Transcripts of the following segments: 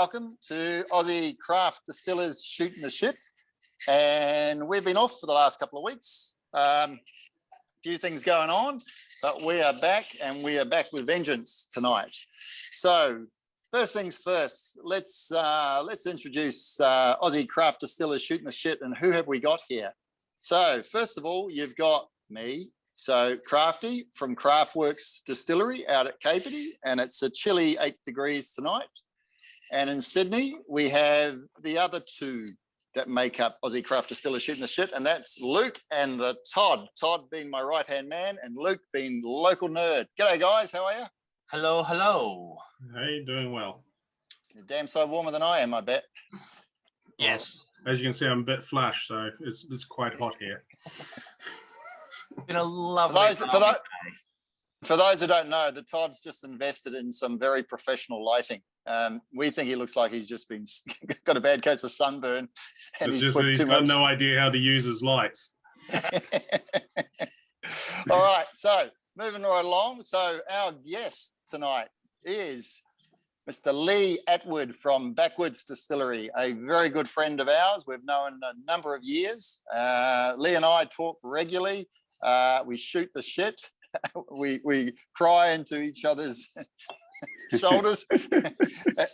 welcome to Aussie Craft Distillers Shooting the Shit. And we've been off for the last couple of weeks. Few things going on, but we are back, and we are back with vengeance tonight. So first things first, let's introduce Aussie Craft Distillers Shooting the Shit. And who have we got here? So first of all, you've got me. So Crafty from Craftworks Distillery out at Capity, and it's a chilly 8 degrees tonight. And in Sydney, we have the other two that make up Aussie Craft Distillers Shooting the Shit, and that's Luke and the Todd. Todd being my right-hand man, and Luke being local nerd. G'day, guys. How are you? Hello, hello. Hey, doing well. You're damn sight warmer than I am, I bet. Yes. As you can see, I'm a bit flush, so it's quite hot here. Been a lovely For those who don't know, the Todd's just invested in some very professional lighting. We think he looks like he's just been got a bad case of sunburn, and he's got no idea how to use his lights. All right, so moving right along. So our guest tonight is Mr. Leigh Atwood from Backwoods Distillery, a very good friend of ours. We've known a number of years. Leigh and I talk regularly. We shoot the shit. We cry into each other's shoulders,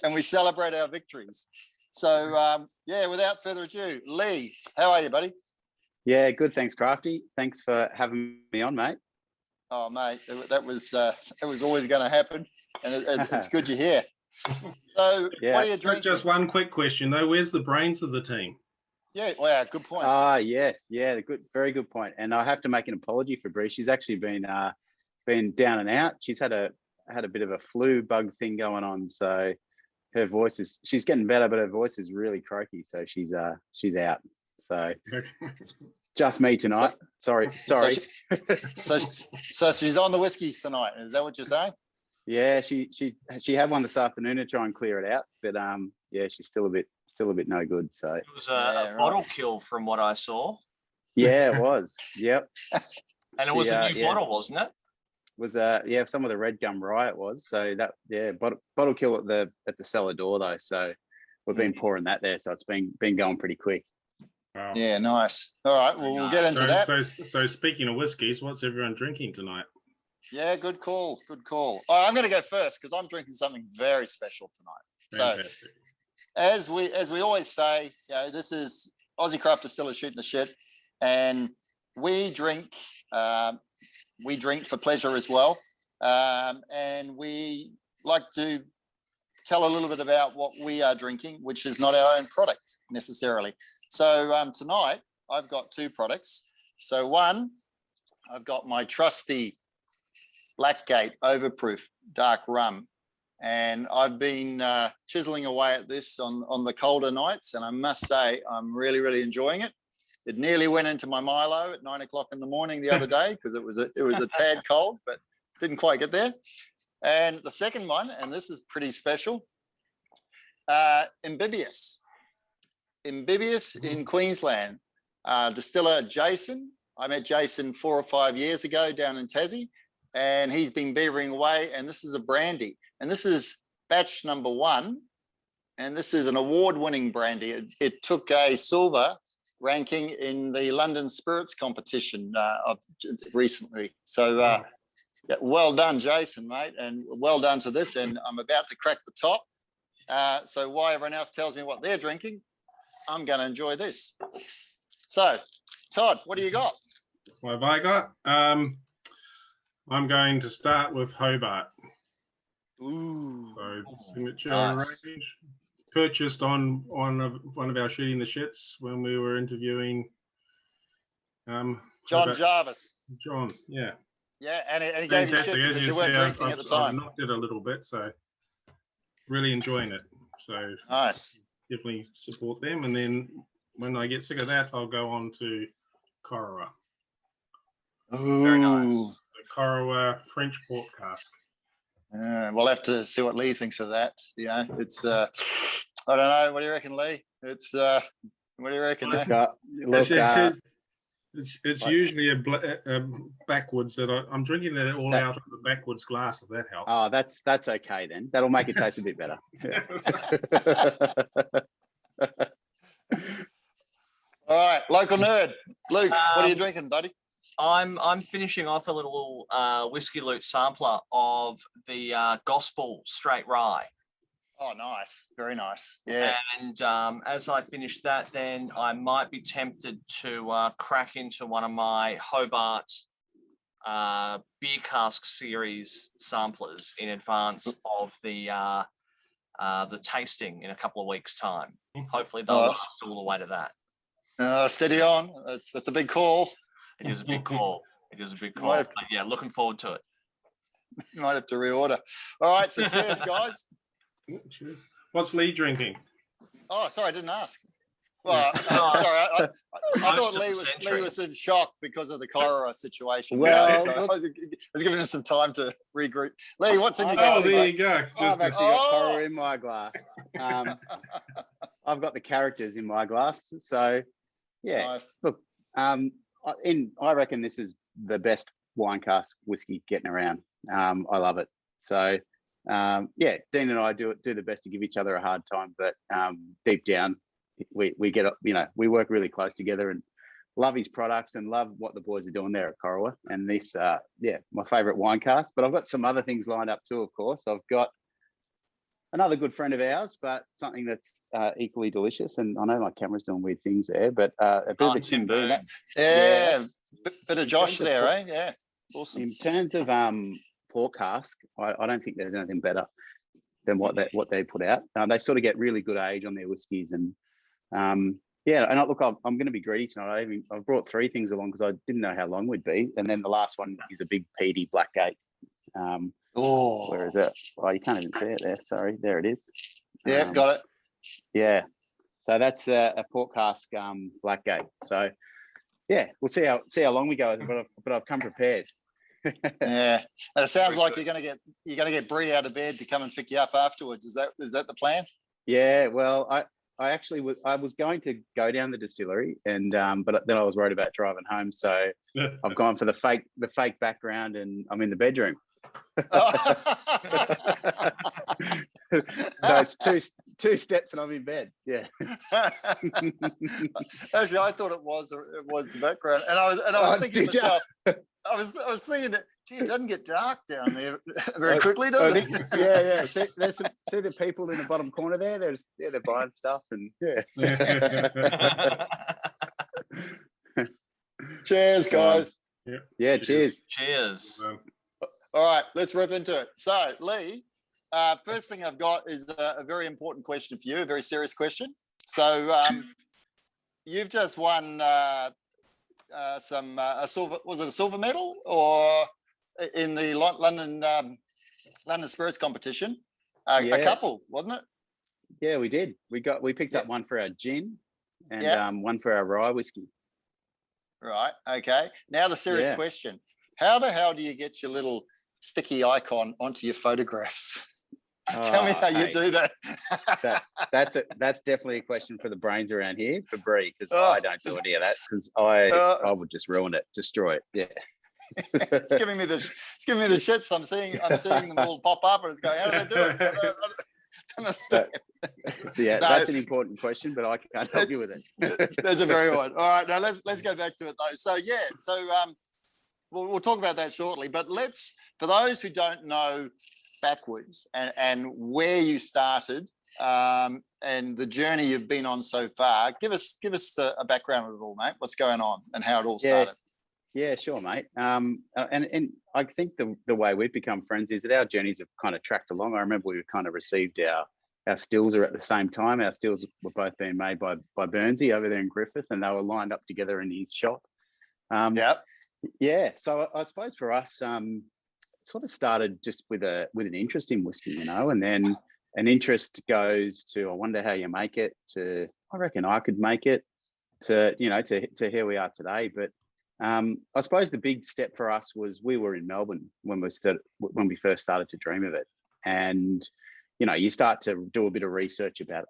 and we celebrate our victories. So, yeah, without further ado, Leigh, how are you, buddy? Yeah, good. Thanks, Crafty. Thanks for having me on, mate. Oh, mate, that was always going to happen, and it's good you're here. So, yeah. What are you drinking? Just one quick question, though. Where's the brains of the team? Yeah, wow, good point. Yes, yeah, very good point. And I have to make an apology for Bree. She's actually been down and out. She's had a bit of a flu bug thing going on, so her she's getting better, but her voice is really croaky, so she's out. So just me tonight. Sorry. So she's on the whiskies tonight. Is that what you're saying? Yeah, she had one this afternoon to try and clear it out, but yeah, she's still a bit no good. So it was a bottle kill from what I saw. Yeah, it was. Yep. And it was a new bottle, wasn't it? Was some of the red gum rye it was. So that bottle kill at the cellar door though. So we've been pouring that there, so it's been going pretty quick. Wow. Yeah, nice. All right, well, we'll get into that. So speaking of whiskies, what's everyone drinking tonight? Yeah, good call. Oh, I'm going to go first because I'm drinking something very special tonight. Fantastic. So, as we always say, this is Aussie Craft Distillers Shooting the Shit, and we drink for pleasure as well, and we like to tell a little bit about what we are drinking, which is not our own product necessarily. So tonight I've got two products. So one, I've got my trusty Blackgate Overproof dark rum, and I've been chiseling away at this on the colder nights, and I must say I'm really enjoying it. It nearly went into my Milo at 9 o'clock in the morning the other day because it was a tad cold, but didn't quite get there. And the second one, and this is pretty special, Imbibious in Queensland. Distiller Jason. I met Jason 4 or 5 years ago down in Tassie, and he's been beavering away, and this is a brandy. And this is batch number 1, and this is an award-winning brandy. It took a silver ranking in the London Spirits competition recently. So well done, Jason, mate, and well done to this. And I'm about to crack the top. So while everyone else tells me what they're drinking, I'm going to enjoy this. So, Todd, what do you got? What have I got? I'm going to start with Hobart. Ooh. So signature range, purchased on one of our shooting the shits when we were interviewing John Hobart. Jarvis. John, yeah. Yeah, and he gave you shit because you weren't drinking at the time. I knocked it a little bit, so really enjoying it. So nice. Definitely support them, and then when I get sick of that, I'll go on to Corowa. Ooh. Very nice. The Corowa French port cask. We'll have to see what Leigh thinks of that. Yeah, it's I don't know. What do you reckon, Leigh? It's what do you reckon? It's usually a Backwoods that I'm drinking that all out of the Backwoods glass, if that helps. Oh, that's okay then. That'll make it taste a bit better. All right, local nerd. Luke, what are you drinking, buddy? I'm finishing off a little whiskey loot sampler of the Gospel Straight Rye. Oh, nice. Very nice. Yeah. And as I finish that, then I might be tempted to crack into one of my Hobart beer cask series samplers in advance of the tasting in a couple of weeks' time. Hopefully they'll last all the way to that. Steady on. That's a big call. It is a big call. It is a big call. But yeah, looking forward to it. You might have to reorder. All right, so cheers, guys. Cheers. What's Leigh drinking? Oh, sorry, I didn't ask. Well, sorry, I thought Leigh was in shock because of the cholera situation. Well, so I was giving him some time to regroup. Leigh, what's in your glass? Oh, there you go. I've actually got cholera in my glass. I've got the characters in my glass. So, yeah. Nice. Look, I reckon this is the best wine cask whiskey getting around. I love it. So, yeah, Dean and I do the best to give each other a hard time, but deep down, we get, we work really close together and love his products and love what the boys are doing there at Corowa. And this, my favorite wine cask. But I've got some other things lined up too, of course. I've got another good friend of ours, but something that's equally delicious. And I know my camera's doing weird things there, but a bit of a Tim Boone. Yeah, bit of Josh there, eh? Yeah, awesome. In terms of port cask, I don't think there's anything better than what they put out. They sort of get really good age on their whiskies, and yeah. And look, I'm going to be greedy tonight. I've brought 3 things along because I didn't know how long we'd be, and then the last one is a big peaty Blackgate. Where is it? Oh, you can't even see it there. Sorry, there it is. Yeah, got it. Yeah, so that's a port cask Blackgate. So yeah, we'll see how long we go with it, but I've come prepared. Yeah, and it sounds like you're gonna get Bree out of bed to come and pick you up afterwards. Is that the plan? Yeah, well, I actually was going to go down the distillery, and but then I was worried about driving home, so I've gone for the fake background, and I'm in the bedroom. So it's two steps and I'm in bed. Yeah. Actually, I thought it was the background, and I was thinking to myself, I was thinking that, gee, it doesn't get dark down there very quickly, does it? Yeah. See the people in the bottom corner there. They're buying stuff, and yeah. Cheers, guys. Yeah. Cheers. Cheers. All right, let's rip into it. So, Leigh, first thing I've got is a very important question for you, a very serious question. So, you've just won a silver. Was it a silver medal or in the London Spirits competition? A couple, wasn't it? Yeah, we did. We picked up one for our gin and one for our rye whiskey. Right. Okay. Now the serious question: how the hell do you get your little sticky icon onto your photographs? Tell me how you do that. That's definitely a question for the brains around here, for Bree, because I don't do any of that, because I would just ruin it, destroy it. Yeah. It's giving me the shits. I'm seeing them all pop up, and it's going, how do they do it? I don't understand. That's an important question, but I can't help you with it. That's a very one. All right, now let's go back to it though. So we'll talk about that shortly. But for those who don't know Backwoods and where you started and the journey you've been on so far, give us a background of it all, mate. What's going on and how it all started? Yeah, sure, mate. And I think the way we've become friends is that our journeys have kind of tracked along. I remember we kind of received our stills are at the same time. Our stills were both being made by Burnsy over there in Griffith, and they were lined up together in his shop. Yeah. So I suppose for us, sort of started just with an interest in whiskey, and then an interest goes to, I wonder how you make it, to I reckon I could make it, to here we are today. But I suppose the big step for us was we were in Melbourne when we first started to dream of it, and you start to do a bit of research about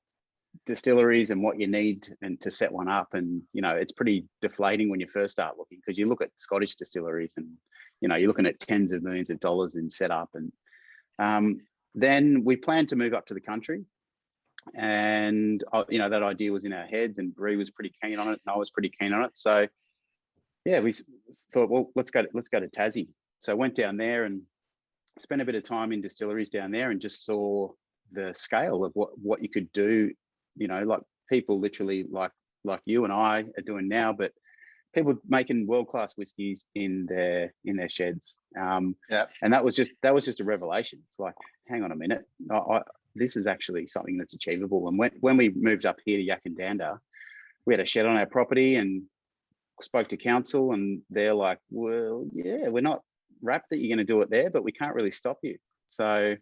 distilleries and what you need and to set one up. And, you know, it's pretty deflating when you first start looking, because you look at Scottish distilleries and, you know, you're looking at tens of millions of dollars in setup. And then we planned to move up to the country. And, you know, that idea was in our heads, and Bree was pretty keen on it, and I was pretty keen on it. So, yeah, we thought, well, let's go to Tassie. So I went down there and spent a bit of time in distilleries down there, and just saw the scale of what you could do. You know, like people literally like you and I are doing now, but people making world-class whiskies in their sheds. And that was just a revelation. It's like, hang on a minute, this is actually something that's achievable. And when we moved up here to Yakandanda, we had a shed on our property and spoke to council, and they're like, well, yeah, we're not wrapped that you're going to do it there, but we can't really stop you. So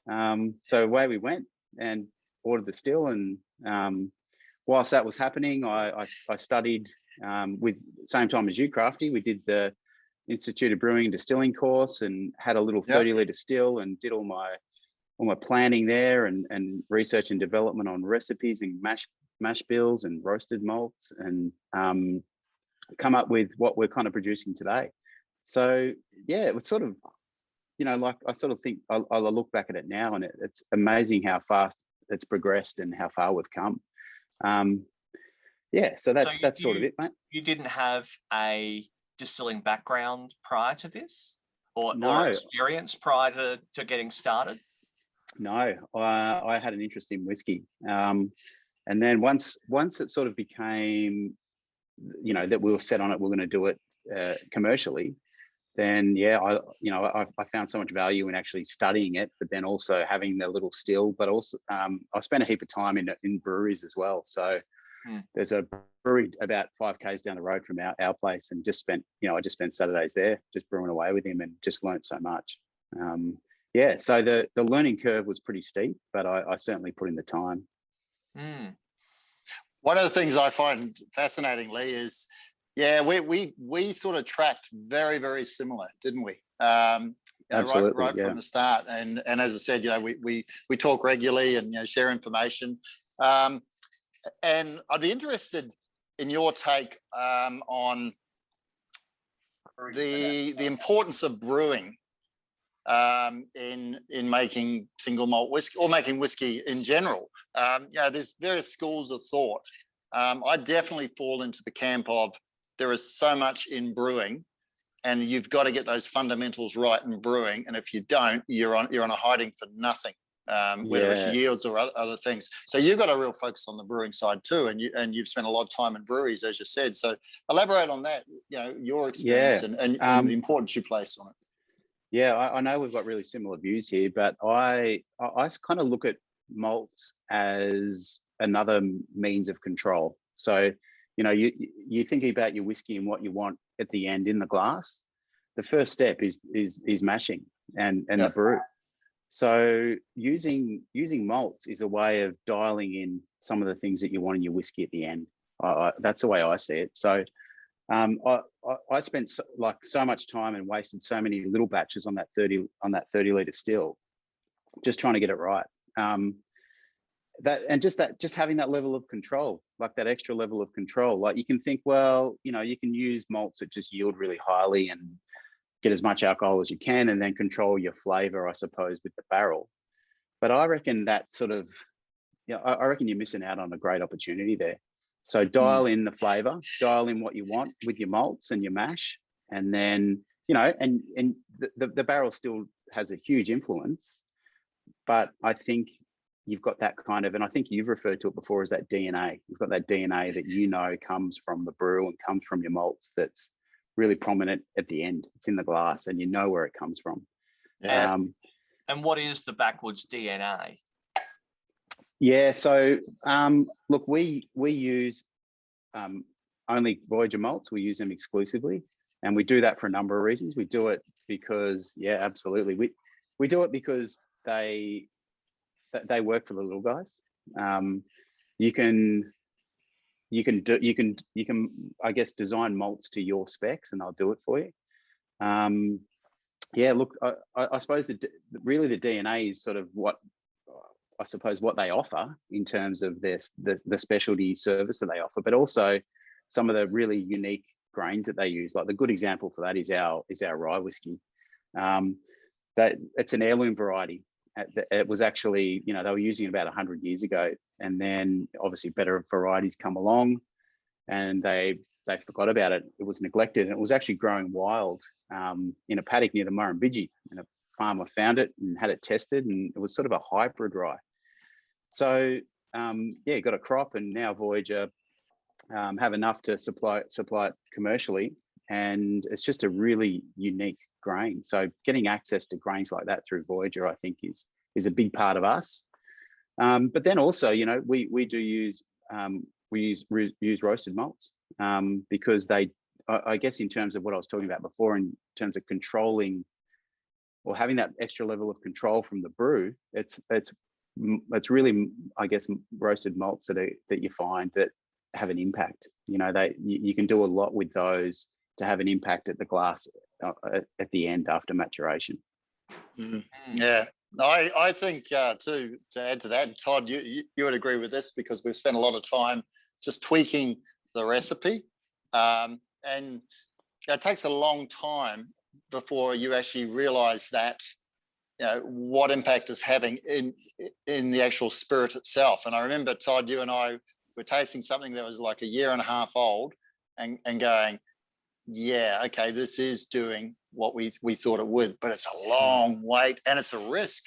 away we went and ordered the still. And whilst that was happening, I studied with same time as you, Crafty. We did the Institute of Brewing and Distilling course, and had a little 30-litre still, and did all my planning there, and research and development on recipes and mash bills and roasted malts, and come up with what we're kind of producing today. So yeah, it was sort of, you know, like I sort of think I look back at it now, and it's amazing how fast it's progressed and how far we've come. Yeah, so that's sort of it, mate. You didn't have a distilling background prior to this, or experience prior to getting started? No, I had an interest in whiskey, and then once it sort of became, you know, that we were set on it, we're going to do it commercially. Then yeah, I found so much value in actually studying it, but then also having the little still. But also, I spent a heap of time in breweries as well. So there's a brewery about 5 k's down the road from our place, and I just spent Saturdays there, just brewing away with him, and just learned so much. Yeah, so the learning curve was pretty steep, but I certainly put in the time. One of the things I find fascinating, Leigh, is we sort of tracked very, very similar, didn't we? Absolutely, right from the start. And as I said, you know, we talk regularly and, you know, share information. And I'd be interested in your take on the importance of brewing in making single malt whiskey, or making whiskey in general. You know, there's various schools of thought. I definitely fall into the camp of there is so much in brewing, and you've got to get those fundamentals right in brewing. And if you don't, you're on a hiding for nothing, whether it's yields or other things. So you've got a real focus on the brewing side too, and you've spent a lot of time in breweries, as you said. So elaborate on that. You know, your experience and the importance you place on it. Yeah, I know we've got really similar views here, but I kind of look at malts as another means of control. So, you know, you're thinking about your whiskey and what you want at the end in the glass. The first step is mashing and the brew. So using malts is a way of dialing in some of the things that you want in your whiskey at the end. That's the way I see it. So I spent so much time and wasted so many little batches on that 30-litre still, just trying to get it right. Just having that level of control, like that extra level of control. Like you can think, well, you know, you can use malts that just yield really highly and get as much alcohol as you can, and then control your flavor, I suppose, with the barrel. But I reckon that sort of, I reckon you're missing out on a great opportunity there. So dial in the flavor, dial in what you want with your malts and your mash, and then, you know, and the barrel still has a huge influence, but I think you've got that kind of, and I think you've referred to it before as that DNA. You've got that DNA that, you know, comes from the brew and comes from your malts, that's really prominent at the end. It's in the glass and you know where it comes from. Yeah. And what is the Backwoods DNA? Yeah, so look, we use only Voyager malts. We use them exclusively, and we do that for a number of reasons. We do it because, yeah, absolutely. We do it because they work for the little guys. You can I guess design malts to your specs, and they'll do it for you. Yeah, look, I suppose really the DNA is sort of what I suppose, what they offer in terms of the specialty service that they offer, but also some of the really unique grains that they use. Like the good example for that is our rye whiskey. That it's an heirloom variety. It was actually, they were using it about 100 years ago, and then obviously better varieties come along, and they forgot about it. It was neglected, and it was actually growing wild in a paddock near the Murrumbidgee, and a farmer found it and had it tested, and it was sort of a hybrid rye. So got a crop, and now Voyager have enough to supply it commercially, and it's just a really unique grain. So getting access to grains like that through Voyager, I think, is a big part of us. But then also, we do use roasted malts because I guess in terms of what I was talking about before, in terms of controlling or having that extra level of control from the brew, it's really, I guess, roasted malts that you find that have an impact. You can do a lot with those to have an impact at the glass at the end after maturation. Yeah, I think too, to add to that, Todd, you would agree with this because we've spent a lot of time just tweaking the recipe, and it takes a long time before you actually realise that what impact it's having in the actual spirit itself. And I remember, Todd, you and I were tasting something that was like a year and a half old, and going, yeah, okay, this is doing what we thought it would, but it's a long wait and it's a risk.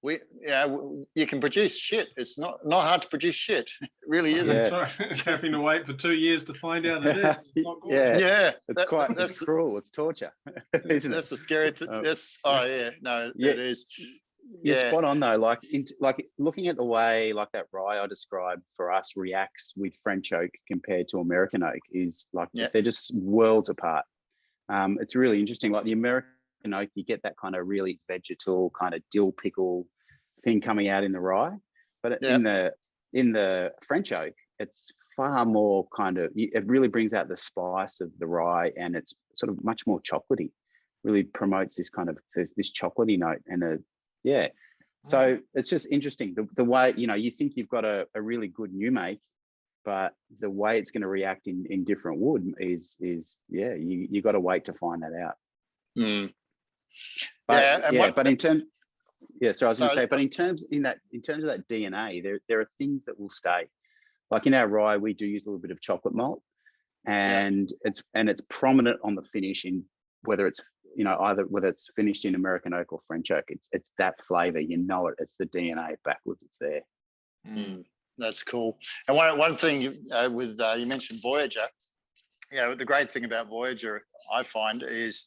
You can produce shit. It's not hard to produce shit. It really isn't. Yeah. Sorry, having to wait for 2 years to find out it is. It's not good. Yeah, It's cruel. It's torture, isn't it? That's a scary. It is. You're spot on though. Like looking at the way like that rye I described for us reacts with French oak compared to American oak is like they're just worlds apart. It's really interesting. Like the American oak, you get that kind of really vegetal kind of dill pickle thing coming out in the rye, but in the French oak, it's far more kind of. It really brings out the spice of the rye, and it's sort of much more chocolatey. Really promotes this kind of this chocolatey note and so it's just interesting the way you think you've got a really good new make, but the way it's going to react in different wood is you got to wait to find that out. But in terms so I was going to say, but in terms of that DNA, there are things that will stay. Like in our rye, we do use a little bit of chocolate malt, and it's prominent on the finish in whether it's whether it's finished in American oak or French oak. It's that flavour, it's the DNA of Backwoods. It's there. That's cool. And one thing you mentioned Voyager. The great thing about Voyager, I find, is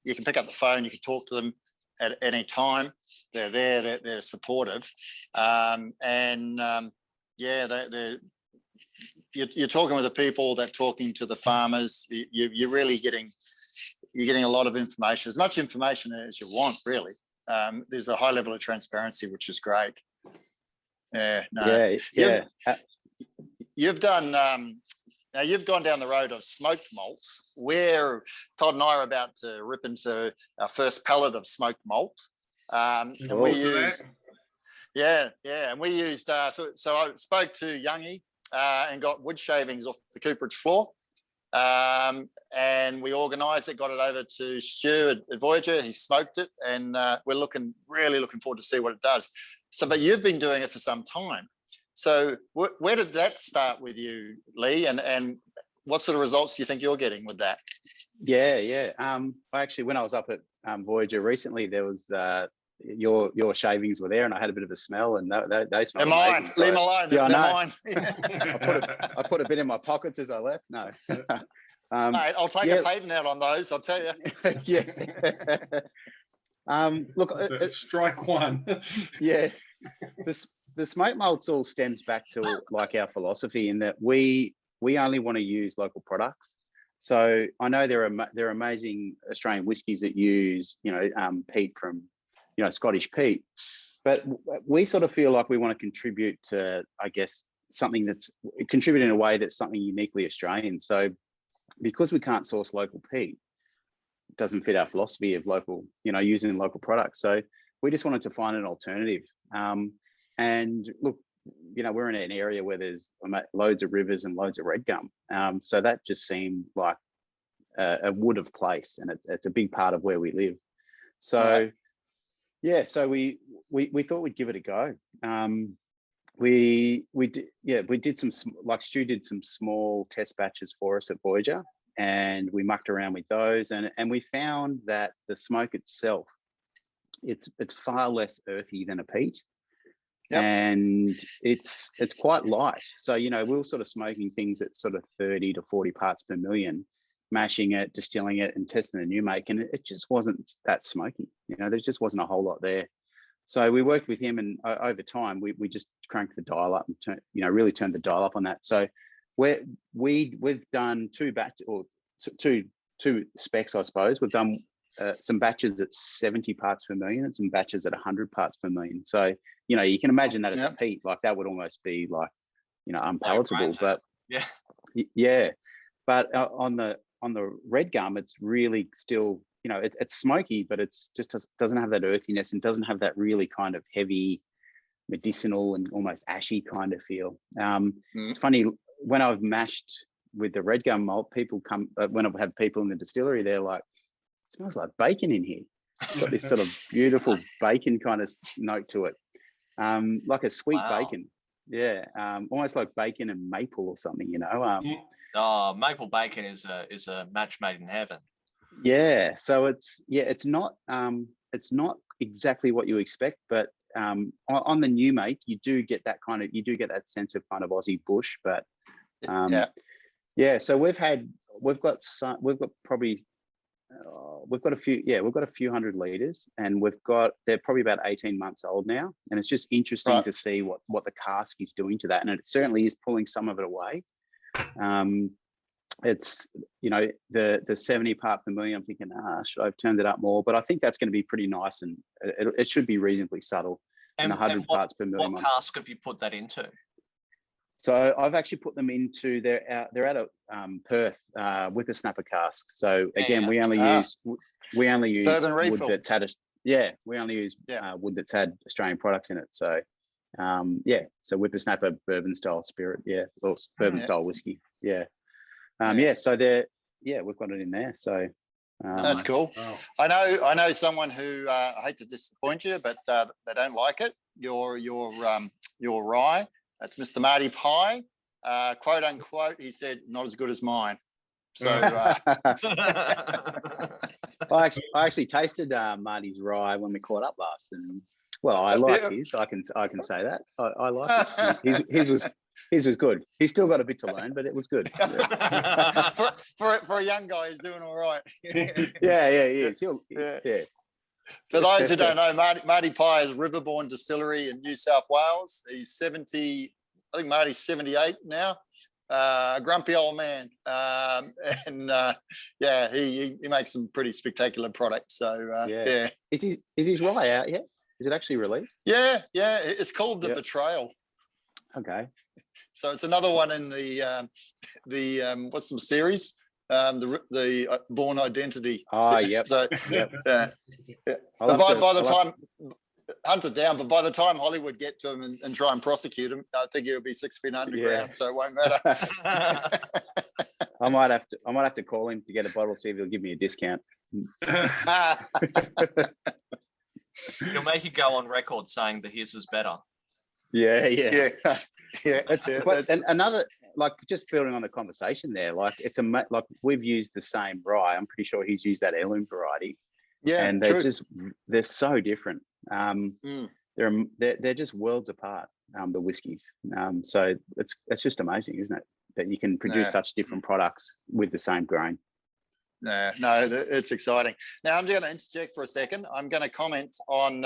you can pick up the phone, you can talk to them at any time. They're there, they're supportive, you're talking with the people, they're talking to the farmers. You're really getting a lot of information, as much information as you want, really. There's a high level of transparency, which is great. You've done now you've gone down the road of smoked malts, where Todd and I are about to rip into our first pellet of smoked malt. And we used so I spoke to Youngie and got wood shavings off the cooperage floor. And we organised it, got it over to Stu at Voyager. He smoked it, and we're really looking forward to see what it does. So, but you've been doing it for some time. So where did that start with you, Leigh? And what sort of results do you think you're getting with that? Actually, when I was up at Voyager recently, there was your shavings were there, and I had a bit of a smell, and they smell amazing. Leave them alone. Yeah, they're mine. I put a bit in my pockets as I left. No. Mate, I'll take a patent out on those, I'll tell you. Look, strike one. The smoke malts all stems back to like our philosophy in that we only want to use local products. So I know there are amazing Australian whiskies that use peat from Scottish peat, but we sort of feel like we want to contribute to, I guess, something that's contribute in a way that's something uniquely Australian. So because we can't source local peat, it doesn't fit our philosophy of local, using local products. So we just wanted to find an alternative. And look, we're in an area where there's loads of rivers and loads of red gum. So that just seemed like a would have place, and it's a big part of where we live. So so we thought we'd give it a go. We did some, like Stu did some small test batches for us at Voyager, and we mucked around with those, and we found that the smoke itself, it's far less earthy than a peat. Yep. And it's quite light. So, we were sort of smoking things at sort of 30 to 40 parts per million, mashing it, distilling it, and testing the new make, and it just wasn't that smoky. There just wasn't a whole lot there. So we worked with him, and over time we just cranked the dial up and really turned the dial up on that. So we've done two specs, I suppose. We've done some batches at 70 parts per million and some batches at 100 parts per million. So you can imagine that as a peat, like that would almost be like unpalatable. But but on the red gum, it's really still it's smoky, but it's just doesn't have that earthiness and doesn't have that really kind of heavy medicinal and almost ashy kind of feel. It's funny, when I've mashed with the red gum malt, people come when I've had people in the distillery, they're like, it smells like bacon in here. It's got this sort of beautiful bacon kind of note to it, like a sweet bacon. Almost like bacon and maple or something. Maple bacon is a match made in heaven. So it's not exactly what you expect, but on the new make, you do get that sense of kind of Aussie bush. But so we've got a few hundred liters, and they're probably about 18 months old now, and it's just interesting to see what the cask is doing to that, and it certainly is pulling some of it away. It's the 70 part per million, I'm thinking, should I have turned it up more? But I think that's going to be pretty nice, and it should be reasonably subtle. And 100 parts per million. What cask have you put that into? So I've actually put them into they're out of Perth whippersnapper cask. So again, we only use wood that's had wood that's had Australian products in it. So so whippersnapper bourbon style spirit, or bourbon style whiskey, So we've got it in there. So that's cool. I know someone who I hate to disappoint you, but they don't like it. Your rye. That's Mr. Marty Pye, quote unquote. He said, "Not as good as mine." So I actually tasted Marty's rye when we caught up last, and I liked his. I can say that I like it. His was good. He's still got a bit to learn, but it was good. For a young guy, he's doing all right. He is. For those who don't know, Marty Pye is Riverbourne Distillery in New South Wales. He's 70, I think Marty's 78 now. Grumpy old man. He makes some pretty spectacular products. So Is his rye out yet? Is it actually released? Yeah. It's called The Betrayal. Okay. So it's another one in the what's the series? The Born Identity. So But by the time hunted down, but by the time Hollywood get to him and try and prosecute him, I think he'll be 6 feet underground, so it won't matter. I might have to call him to get a bottle, see if he'll give me a discount. He'll make you go on record saying that his is better. And another, like, just building on the conversation there, like like we've used the same rye. I'm pretty sure he's used that heirloom variety. And they're so different. They're just worlds apart, the whiskies. So it's just amazing, isn't it, that you can produce such different products with the same grain. No, it's exciting. Now I'm going to interject for a second. I'm going to comment on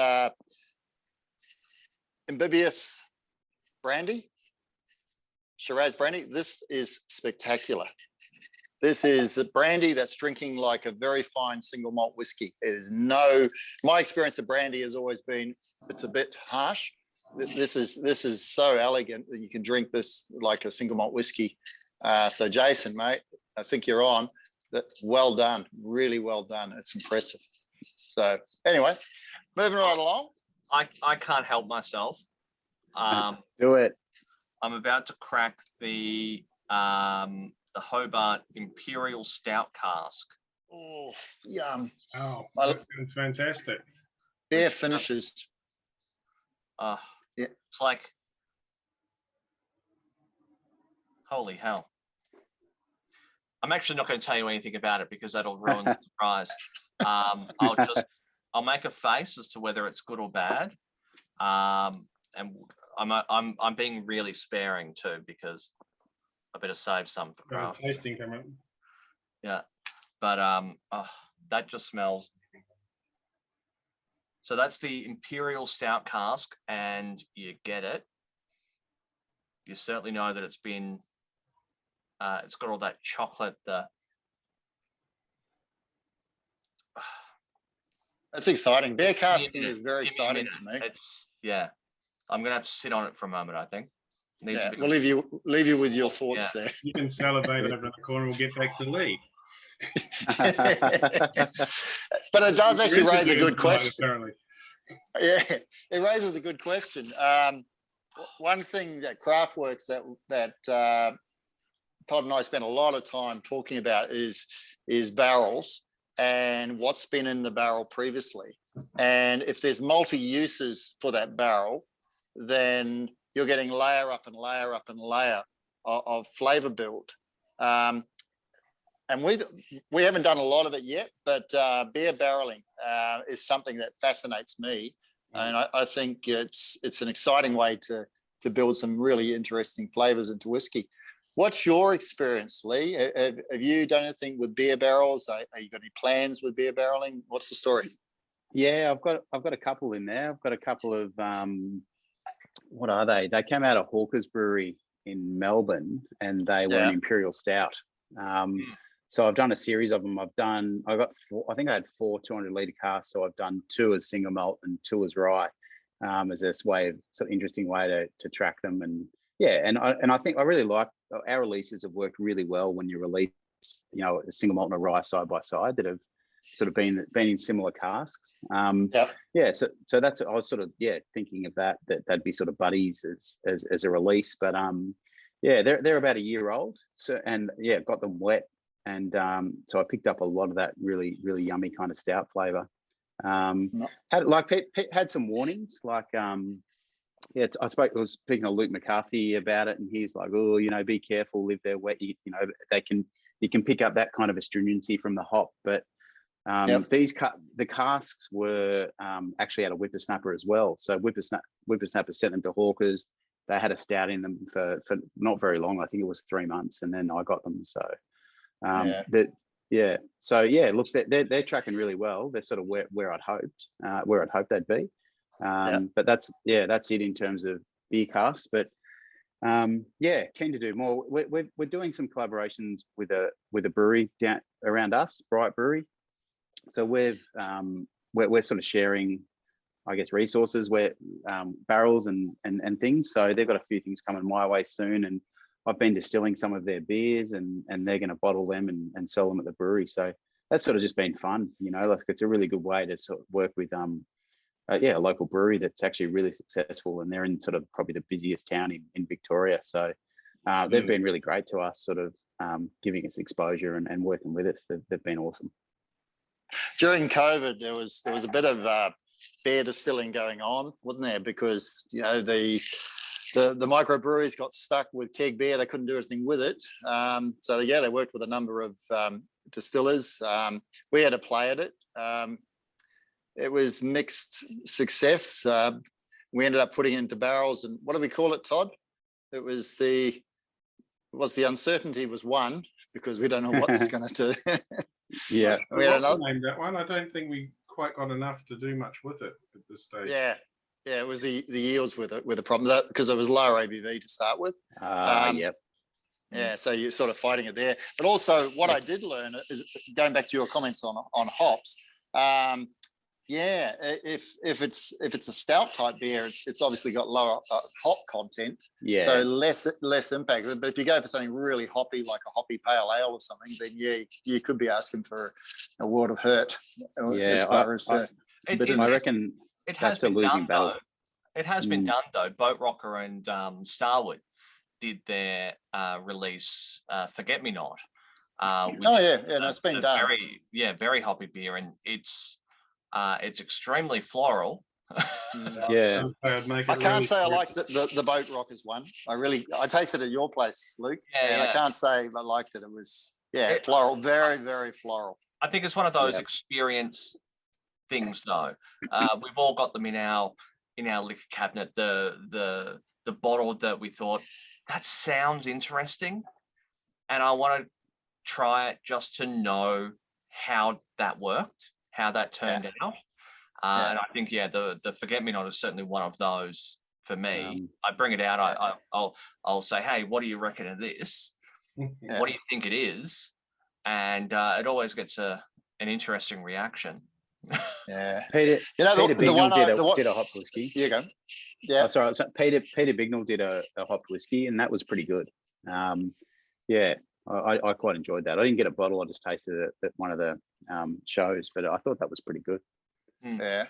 Amphibious brandy, Shiraz brandy. This is spectacular. This is a brandy that's drinking like a very fine single malt whiskey. My experience of brandy has always been, it's a bit harsh. This is so elegant that you can drink this like a single malt whiskey. So Jason, mate, I think you're on. Well done, really well done. It's impressive. So anyway, moving right along. I can't help myself. Do it. I'm about to crack the Hobart Imperial Stout cask. Oh, yum. Oh, I- that sounds fantastic. Bare finishes. Yeah. It's like, holy hell. I'm actually not going to tell you anything about it because that'll ruin the surprise. I'll make a face as to whether it's good or bad. And I'm being really sparing too because I better save some for Got a craft. tasting coming. Yeah, but that just smells. So that's the Imperial Stout cask, and you get it. You certainly know that it's been. It's got all that chocolate. That's exciting. Beer casting Give is very me a exciting minute. to me. It's I'm gonna have to sit on it for a moment. I think. Needs Yeah, a bit we'll leave you with your thoughts Yeah. You can salivate over in the corner. We'll get back to Leigh. there. But it does actually raise a good question. Apparently. Yeah, it raises a good question. One thing that Craftworks that Todd and I spent a lot of time talking about is barrels and what's been in the barrel previously. And if there's multi-uses for that barrel, then you're getting layer up and layer up and layer of flavor build. And we haven't done a lot of it yet, but beer barreling is something that fascinates me. And I think it's an exciting way to build some really interesting flavors into whiskey. What's your experience, Leigh? Have you done anything with beer barrels? Are you got any plans with beer barreling? What's the story? Yeah, I've got a couple in there. I've got a couple of what are they? They came out of Hawker's Brewery in Melbourne, and they were an Imperial Stout. So I've done a series of them. I think I had 4 200-litre casks. So I've done 2 as single malt and 2 as rye, as this way of sort of interesting way to track them. And yeah, and I think I really like our releases have worked really well when you release, a single malt and a rye side by side that have sort of been in similar casks. Yeah, so that's I was sort of thinking of that'd be sort of buddies as a release, but yeah, they're about a year old. So and yeah, got them wet, and so I picked up a lot of that really yummy kind of stout flavor. Had some warnings like I was speaking to Luke McCarthy about it, and he's like, oh, be careful, live there wet. You can pick up that kind of astringency from the hop, but the casks were actually out of Whippersnapper as well. So Whippersnapper sent them to Hawkers. They had a stout in them for not very long. I think it was 3 months, and then I got them. So look, they're tracking really well. They're sort of where I'd hoped they'd be. But that's it in terms of beer casks. But keen to do more. We're doing some collaborations with a brewery down around us, Bright Brewery. So we're sort of sharing, I guess, resources where barrels and things. So they've got a few things coming my way soon, and I've been distilling some of their beers, and they're going to bottle them and sell them at the brewery. So that's sort of just been fun, like it's a really good way to sort of work with a local brewery that's actually really successful, and they're in sort of probably the busiest town in Victoria. So they've been really great to us, sort of giving us exposure and working with us. They've been awesome. During COVID, there was a bit of beer distilling going on, wasn't there? Because the microbreweries got stuck with keg beer; they couldn't do anything with it. So they worked with a number of distillers. We had a play at it. It was mixed success. We ended up putting it into barrels, and what do we call it, Todd? It was the uncertainty was one, because we don't know what it's going to do. Yeah, we had another name that one. I don't think we quite got enough to do much with it at this stage. Yeah, it was the yields with the problem, because it was lower ABV to start with. Yep. Yeah, so you're sort of fighting it there. But also, what I did learn is, going back to your comments on hops. If it's a stout type beer, it's obviously got lower hop content, so less impact. But if you go for something really hoppy, like a hoppy pale ale or something, then you could be asking for a world of hurt. As far as I reckon it has that's a losing battle. It has been done though. Boat Rocker and Starwood did their release Forget Me Not. It's been done. Very hoppy beer, and it's extremely floral. Yeah, I can't say I like the Boat Rockers one. I tasted it at your place, Luke, I can't say I liked it. It was floral, very, very floral. I think it's one of those experience things though. We've all got them in our liquor cabinet. The bottle that we thought that sounds interesting, and I want to try it just to know how that worked, how that turned out. And I think the Forget Me Not is certainly one of those for me. I bring it out. I'll say, hey, what do you reckon of this? What do you think it is? And it always gets an interesting reaction. Yeah, Peter Bignell did a hop whiskey. Here you go. Yeah, sorry. So Peter Bignell did a hop whiskey, and that was pretty good. I quite enjoyed that. I didn't get a bottle. I just tasted it at one of the shows, but I thought that was pretty good. Yeah.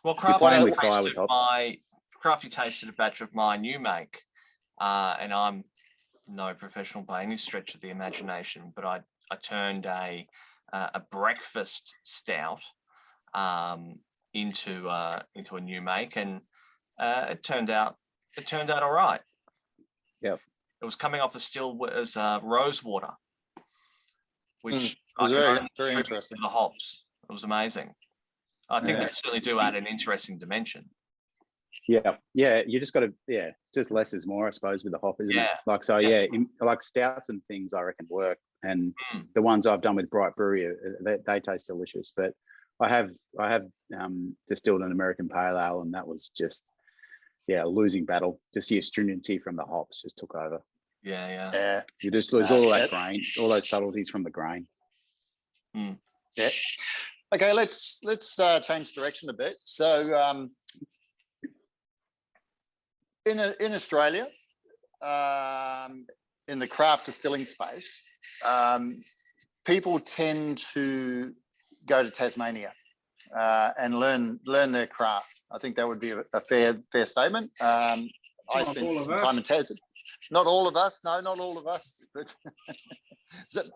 Well, Crafty tasted a batch of my new make, and I'm no professional by any stretch of the imagination, but I turned a breakfast stout into a new make, and it turned out all right. Yep. It was coming off the still as rose water, which was very, very interesting. The hops. It was amazing. I think they certainly do add an interesting dimension. Yeah. You just got to, just less is more, I suppose, with the hop, isn't it? Like, like stouts and things, I reckon work. And the ones I've done with Bright Brewery, they taste delicious. But I have distilled an American pale ale, and that was just, a losing battle. Just the astringency from the hops just took over. Yeah. You just lose all that grain, all those subtleties from the grain. Yeah. Okay, let's change direction a bit. So in Australia, in the craft distilling space, people tend to go to Tasmania and learn their craft. I think that would be a fair statement. I spent some time in Tasmania. Not all of us, no, not all of us, but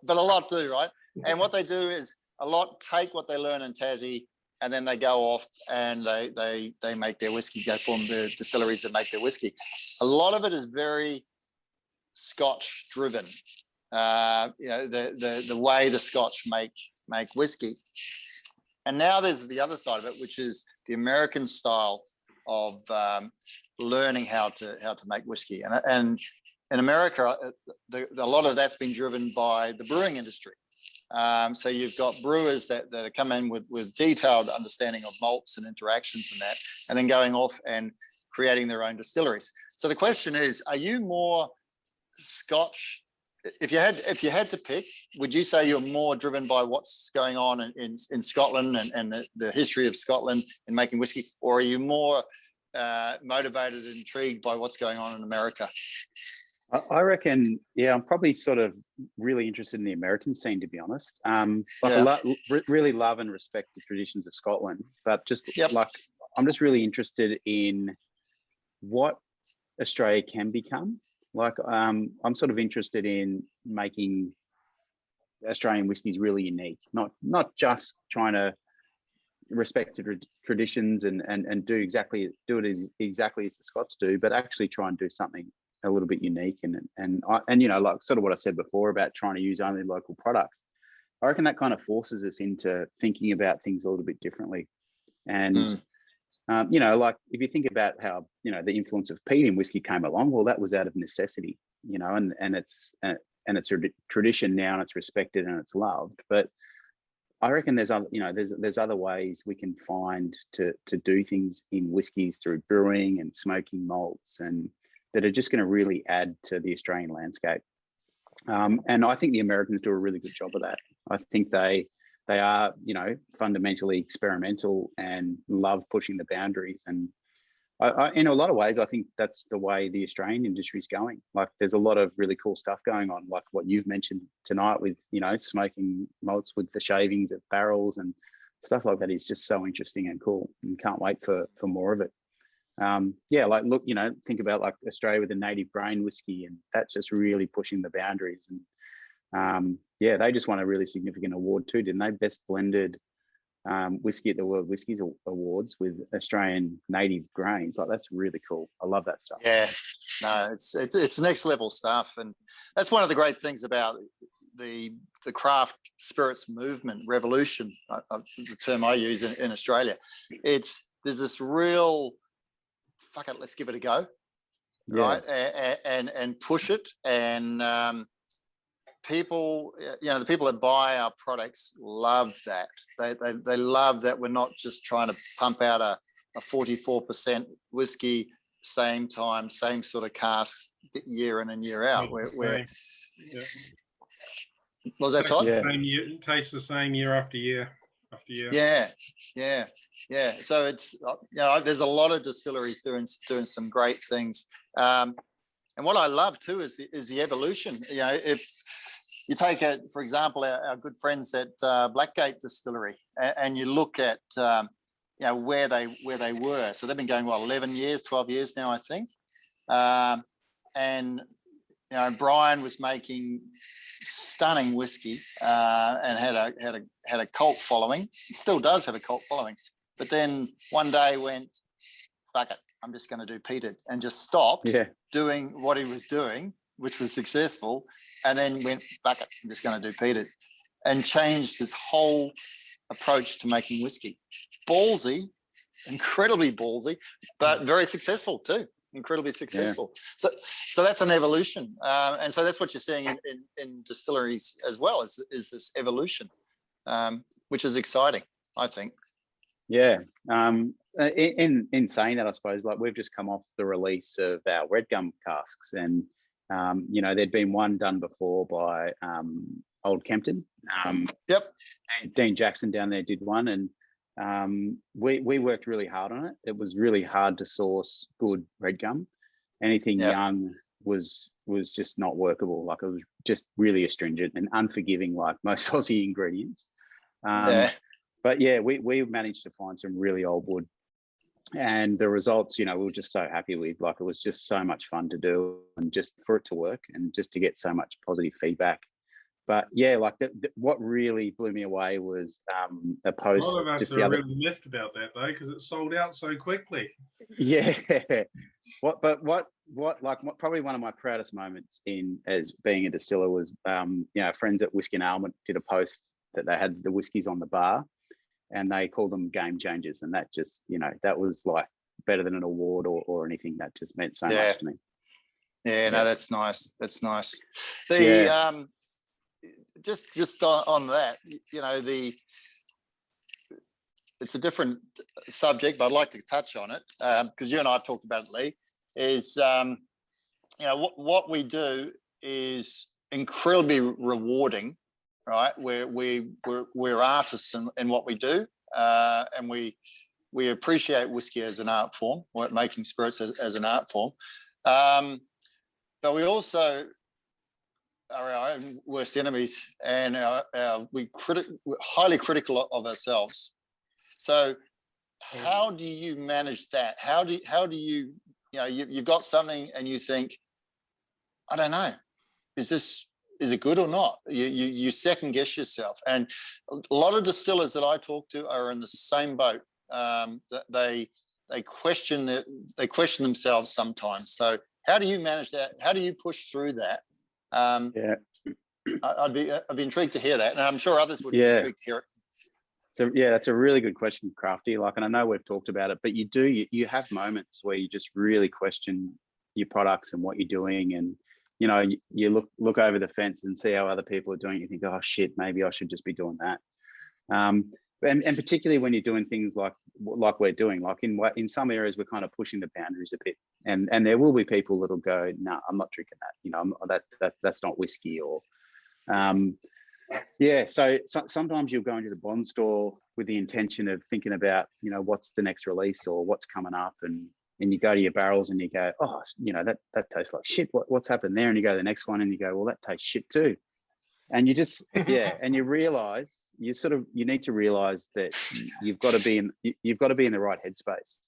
a lot do, right? And what they do is a lot take what they learn in Tassie, and then they go off and they make their whiskey, go form the distilleries that make their whiskey. A lot of it is very Scotch driven. The way the Scotch make whiskey. And now there's the other side of it, which is the American style of learning how to make whiskey. And in America, a lot of that's been driven by the brewing industry. So you've got brewers that come in with detailed understanding of malts and interactions and that, and then going off and creating their own distilleries. So the question is, are you more Scotch? If you had to pick, would you say you're more driven by what's going on in Scotland and the history of Scotland in making whiskey, or are you more motivated and intrigued by what's going on in America? I reckon, I'm probably sort of really interested in the American scene, to be honest. I really love and respect the traditions of Scotland, but I'm just really interested in what Australia can become. Like, I'm sort of interested in making Australian whiskies really unique, not just trying to respect the traditions and do it exactly as the Scots do, but actually try and do something a little bit unique and like sort of what I said before about trying to use only local products. I reckon that kind of forces us into thinking about things a little bit differently. And like if you think about how the influence of peat in whiskey came along, well, that was out of necessity, and it's a tradition now, and it's respected and it's loved. But I reckon there's other ways we can find to do things in whiskies through brewing and smoking malts, and that are just going to really add to the Australian landscape. And I think the Americans do a really good job of that. I think they are, fundamentally experimental and love pushing the boundaries. And I, in a lot of ways, I think that's the way the Australian industry is going. Like, there's a lot of really cool stuff going on, like what you've mentioned tonight with, smoking malts with the shavings of barrels and stuff like that is just so interesting and cool, and can't wait for more of it. yeah, like look, think about like Australia with the native grain whiskey, and that's just really pushing the boundaries. And yeah, they just won a really significant award too, didn't they? Best blended whiskey at the World Whiskies Awards with Australian native grains. Like that's really cool. I love that stuff. Yeah, no, it's next level stuff, and that's one of the great things about the craft spirits movement revolution. The term I use in Australia. There's this real fuck it, let's give it a go, right? And push it, and people, the people that buy our products love that. They love that we're not just trying to pump out a 44% whiskey, same time, same sort of casks year in and year out. Was that Todd? It tastes the same year after year after year. Yeah. So it's there's a lot of distilleries doing some great things, and what I love too is the evolution. If you take for example, our good friends at Blackgate Distillery, and you look at where they were. So they've been going 11 years, 12 years now, I think, and Brian was making stunning whiskey and had a cult following. He still does have a cult following, but then one day went, fuck it, I'm just going to do peated, and just stopped doing what he was doing, which was successful, and then went, fuck it, I'm just going to do peated, and changed his whole approach to making whiskey. Ballsy, incredibly ballsy, but very successful too. Incredibly successful. So that's an evolution, and so that's what you're seeing in distilleries as well, is this evolution, which is exciting, I think. Yeah. In saying that, I suppose, like we've just come off the release of our red gum casks, and there'd been one done before by Old Kempton. Dean Jackson down there did one, and we worked really hard on it. It was really hard to source good red gum. Anything young was just not workable. Like it was just really astringent and unforgiving, like most Aussie ingredients. But yeah, we managed to find some really old wood, and the results, we were just so happy with. Like it was just so much fun to do, and just for it to work, and just to get so much positive feedback. But yeah, like what really blew me away was a post. A lot of us are really miffed about that though, because it sold out so quickly. Yeah. Probably one of my proudest moments as being a distiller was, friends at Whiskey and Almond did a post that they had the whiskies on the bar, and they called them game changers, and that just, that was like better than an award or anything. That just meant so much to me. Yeah, no, that's nice. That's nice. Just on that, it's a different subject, but I'd like to touch on it because you and I have talked about it, Leigh. Is what we do is incredibly rewarding, right? We're artists in what we do, and we appreciate whiskey as an art form, or making spirits as an art form, but we also are our own worst enemies, and we're highly critical of ourselves. So how do you manage that? How do you you've got something and you think, I don't know, is it good or not? You second guess yourself. And a lot of distillers that I talk to are in the same boat. That they question themselves sometimes. So how do you manage that? How do you push through that? I'd be intrigued to hear that, and I'm sure others would be intrigued to hear it. So that's a really good question, Crafty. Like, and I know we've talked about it, but you have moments where you just really question your products and what you're doing, and you look over the fence and see how other people are doing it. You think, oh shit, maybe I should just be doing that. And particularly when you're doing things like we're doing, like in some areas we're kind of pushing the boundaries a bit, and there will be people that'll go, no, I'm not drinking that. That's not whiskey, or So sometimes you'll go into the bond store with the intention of thinking about what's the next release or what's coming up, and you go to your barrels and you go, oh, that tastes like shit. What's happened there? And you go to the next one and you go, well, that tastes shit too. And you just and you realize you need to realize that you've got to be in the right headspace.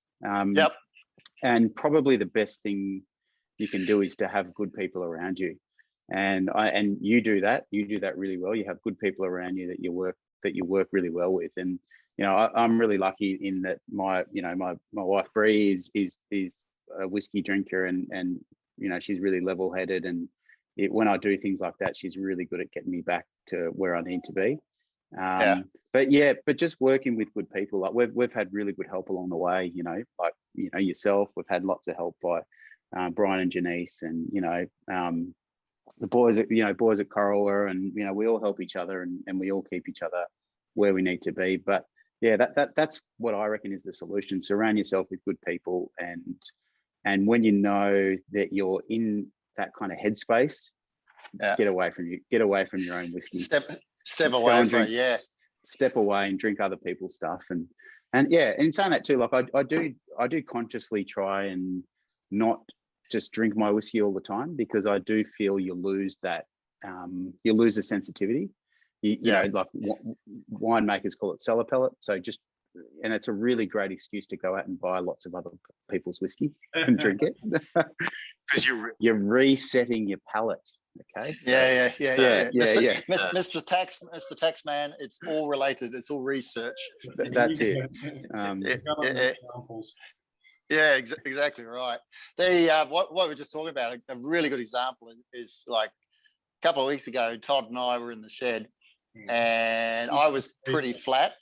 And probably the best thing you can do is to have good people around you. And you do that. You do that really well. You have good people around you that you work really well with. And I'm really lucky in that my wife Bree is a whiskey drinker, and she's really level-headed. And when I do things like that, she's really good at getting me back to where I need to be. But just working with good people, like we've had really good help along the way. Yourself. We've had lots of help by Brian and Janice, and the boys at Corolla, and we all help each other, and we all keep each other where we need to be. But yeah, that's what I reckon is the solution. Surround yourself with good people, and when you know that you're in that kind of headspace, get away from your own whiskey. Step away from it, step away and drink other people's stuff. And in saying that too, like I do consciously try and not just drink my whiskey all the time, because I do feel you lose that, you lose the sensitivity. Like winemakers call it cellar pellet. So and it's a really great excuse to go out and buy lots of other people's whiskey and drink it, because you're resetting your palate. Okay. So, yeah. Mr. Mr. Taxman, it's all related. It's all research. That's it. Yeah, exactly right. What we were just talking about, a really good example is like a couple of weeks ago, Todd and I were in the shed, and I was pretty flat.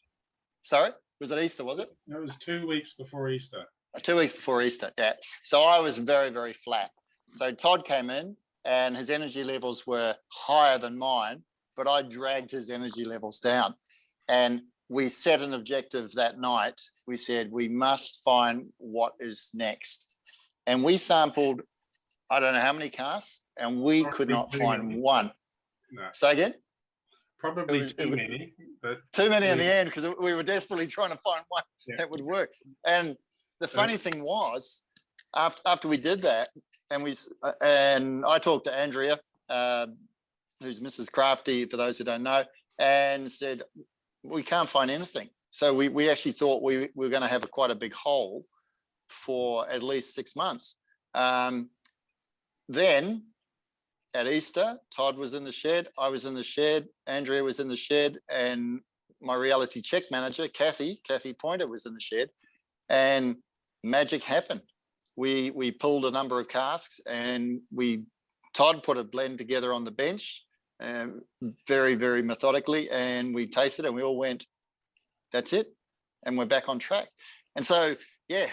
Sorry, was it Easter? Was it? It was 2 weeks before Easter. 2 weeks before Easter, yeah. So I was very, very flat. So Todd came in, and his energy levels were higher than mine, but I dragged his energy levels down. And we set an objective that night. We said, we must find what is next. And we sampled, I don't know how many casks, and we could not find one. No. Say again? Probably too many. But too many in the end, because we were desperately trying to find one that would work. And the funny thing was, after we did that, and I talked to Andrea, who's Mrs. Crafty, for those who don't know, and said, we can't find anything. So we actually thought we were going to have quite a big hole for at least 6 months. Then at Easter, Todd was in the shed, I was in the shed, Andrea was in the shed, and my reality check manager, Kathy Pointer, was in the shed, and magic happened. We pulled a number of casks, and Todd put a blend together on the bench, very, very methodically, and we tasted it, and we all went, that's it, and we're back on track. And so, yeah,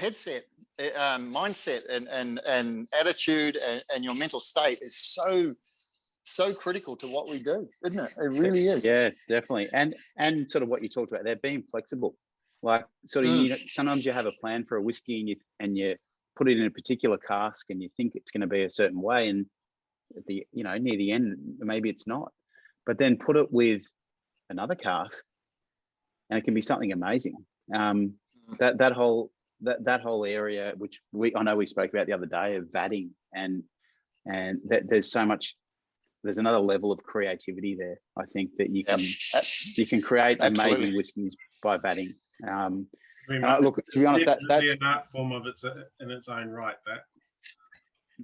mindset and attitude and your mental state is so critical to what we do, isn't it? It really is. Yeah, definitely. And sort of what you talked about, they're being flexible. Like sort of, sometimes you have a plan for a whiskey and you put it in a particular cask and you think it's going to be a certain way, and at the near the end maybe it's not. But then put it with another cask, and it can be something amazing. That whole area, which I know we spoke about the other day, of vatting, and there's another level of creativity there. I think that you can create amazing whiskies by vatting. Look, to be honest, that's an art form of its in its own right.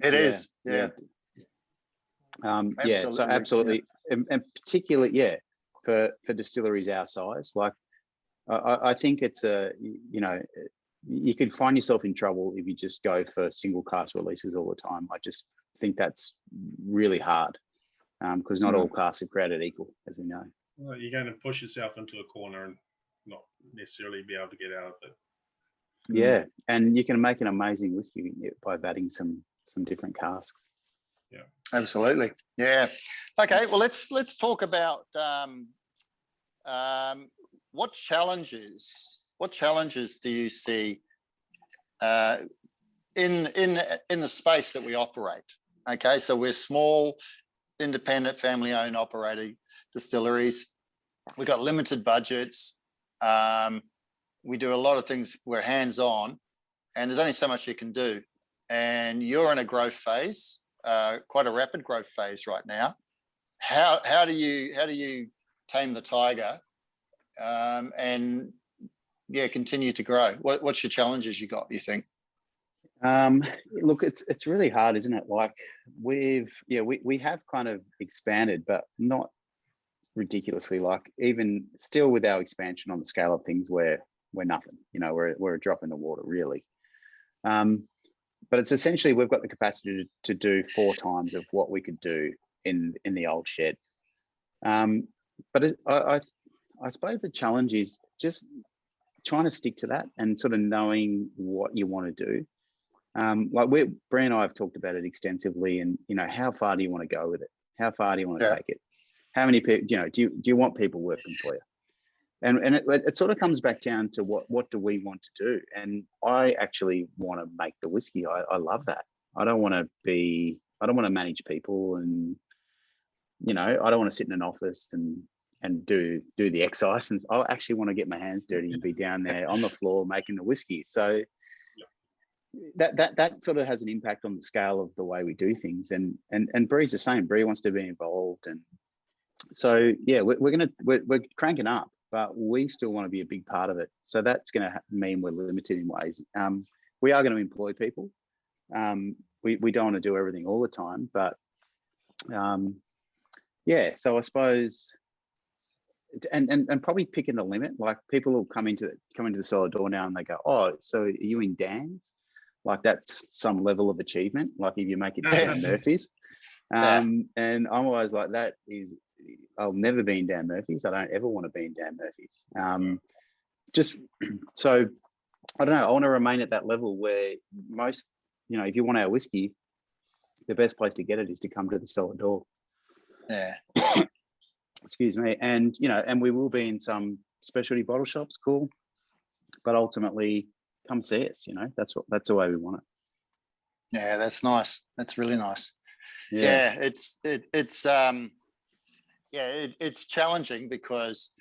It is. Yeah. So absolutely, and particularly, for distilleries our size, like I think it's you could find yourself in trouble if you just go for single cask releases all the time. I just think that's really hard, because not all casks are created equal, as we know. Well, you're going to push yourself into a corner and not necessarily be able to get out of it. Yeah, and you can make an amazing whiskey by vatting some different casks. Yeah, absolutely. Yeah. Okay. Well, let's talk about what challenges do you see in the space that we operate? Okay, so we're small, independent, family-owned, operated distilleries. We've got limited budgets. We do a lot of things. We're hands-on, and there's only so much you can do. And you're in a growth phase, quite a rapid growth phase right now. How do you tame the tiger and continue to grow? What's your challenges you got, you think? Look, it's really hard, isn't it? Like we have kind of expanded, but not ridiculously. Like even still with our expansion on the scale of things, we're nothing. You know, we're a drop in the water, really. But it's essentially we've got the capacity to do 4 times of what we could do in the old shed. But I suppose the challenge is just trying to stick to that and sort of knowing what you want to do. Like Bree and I have talked about it extensively, and you know, how far do you want to go with it? How far do you want to take it? How many people, you know, do you want people working for you? And it sort of comes back down to what do we want to do? And I actually want to make the whiskey. I love that. I don't want to manage people, and you know, I don't want to sit in an office and do the excise. And I actually want to get my hands dirty and be down there on the floor making the whiskey. So that sort of has an impact on the scale of the way we do things. And Bree's the same. Bree wants to be involved, and so yeah, we're cranking up, but we still want to be a big part of it. So that's going to mean we're limited in ways. We are going to employ people. We don't want to do everything all the time, but yeah. So I suppose, and probably picking the limit. Like people will come into the cellar door now and they go, "Oh, so are you in Dan's?" Like that's some level of achievement. Like if you make it to Dan Murphy's, and I'm always like, that is, I'll never be in Dan Murphy's. I don't ever want to be in Dan Murphy's. Just so I don't know. I want to remain at that level where most, you know, if you want our whiskey, the best place to get it is to come to the cellar door. Yeah. Excuse me. And you know, and we will be in some specialty bottle shops, cool. But ultimately, come see us. You know, that's the way we want it. Yeah, that's nice. That's really nice. Yeah, It's challenging because,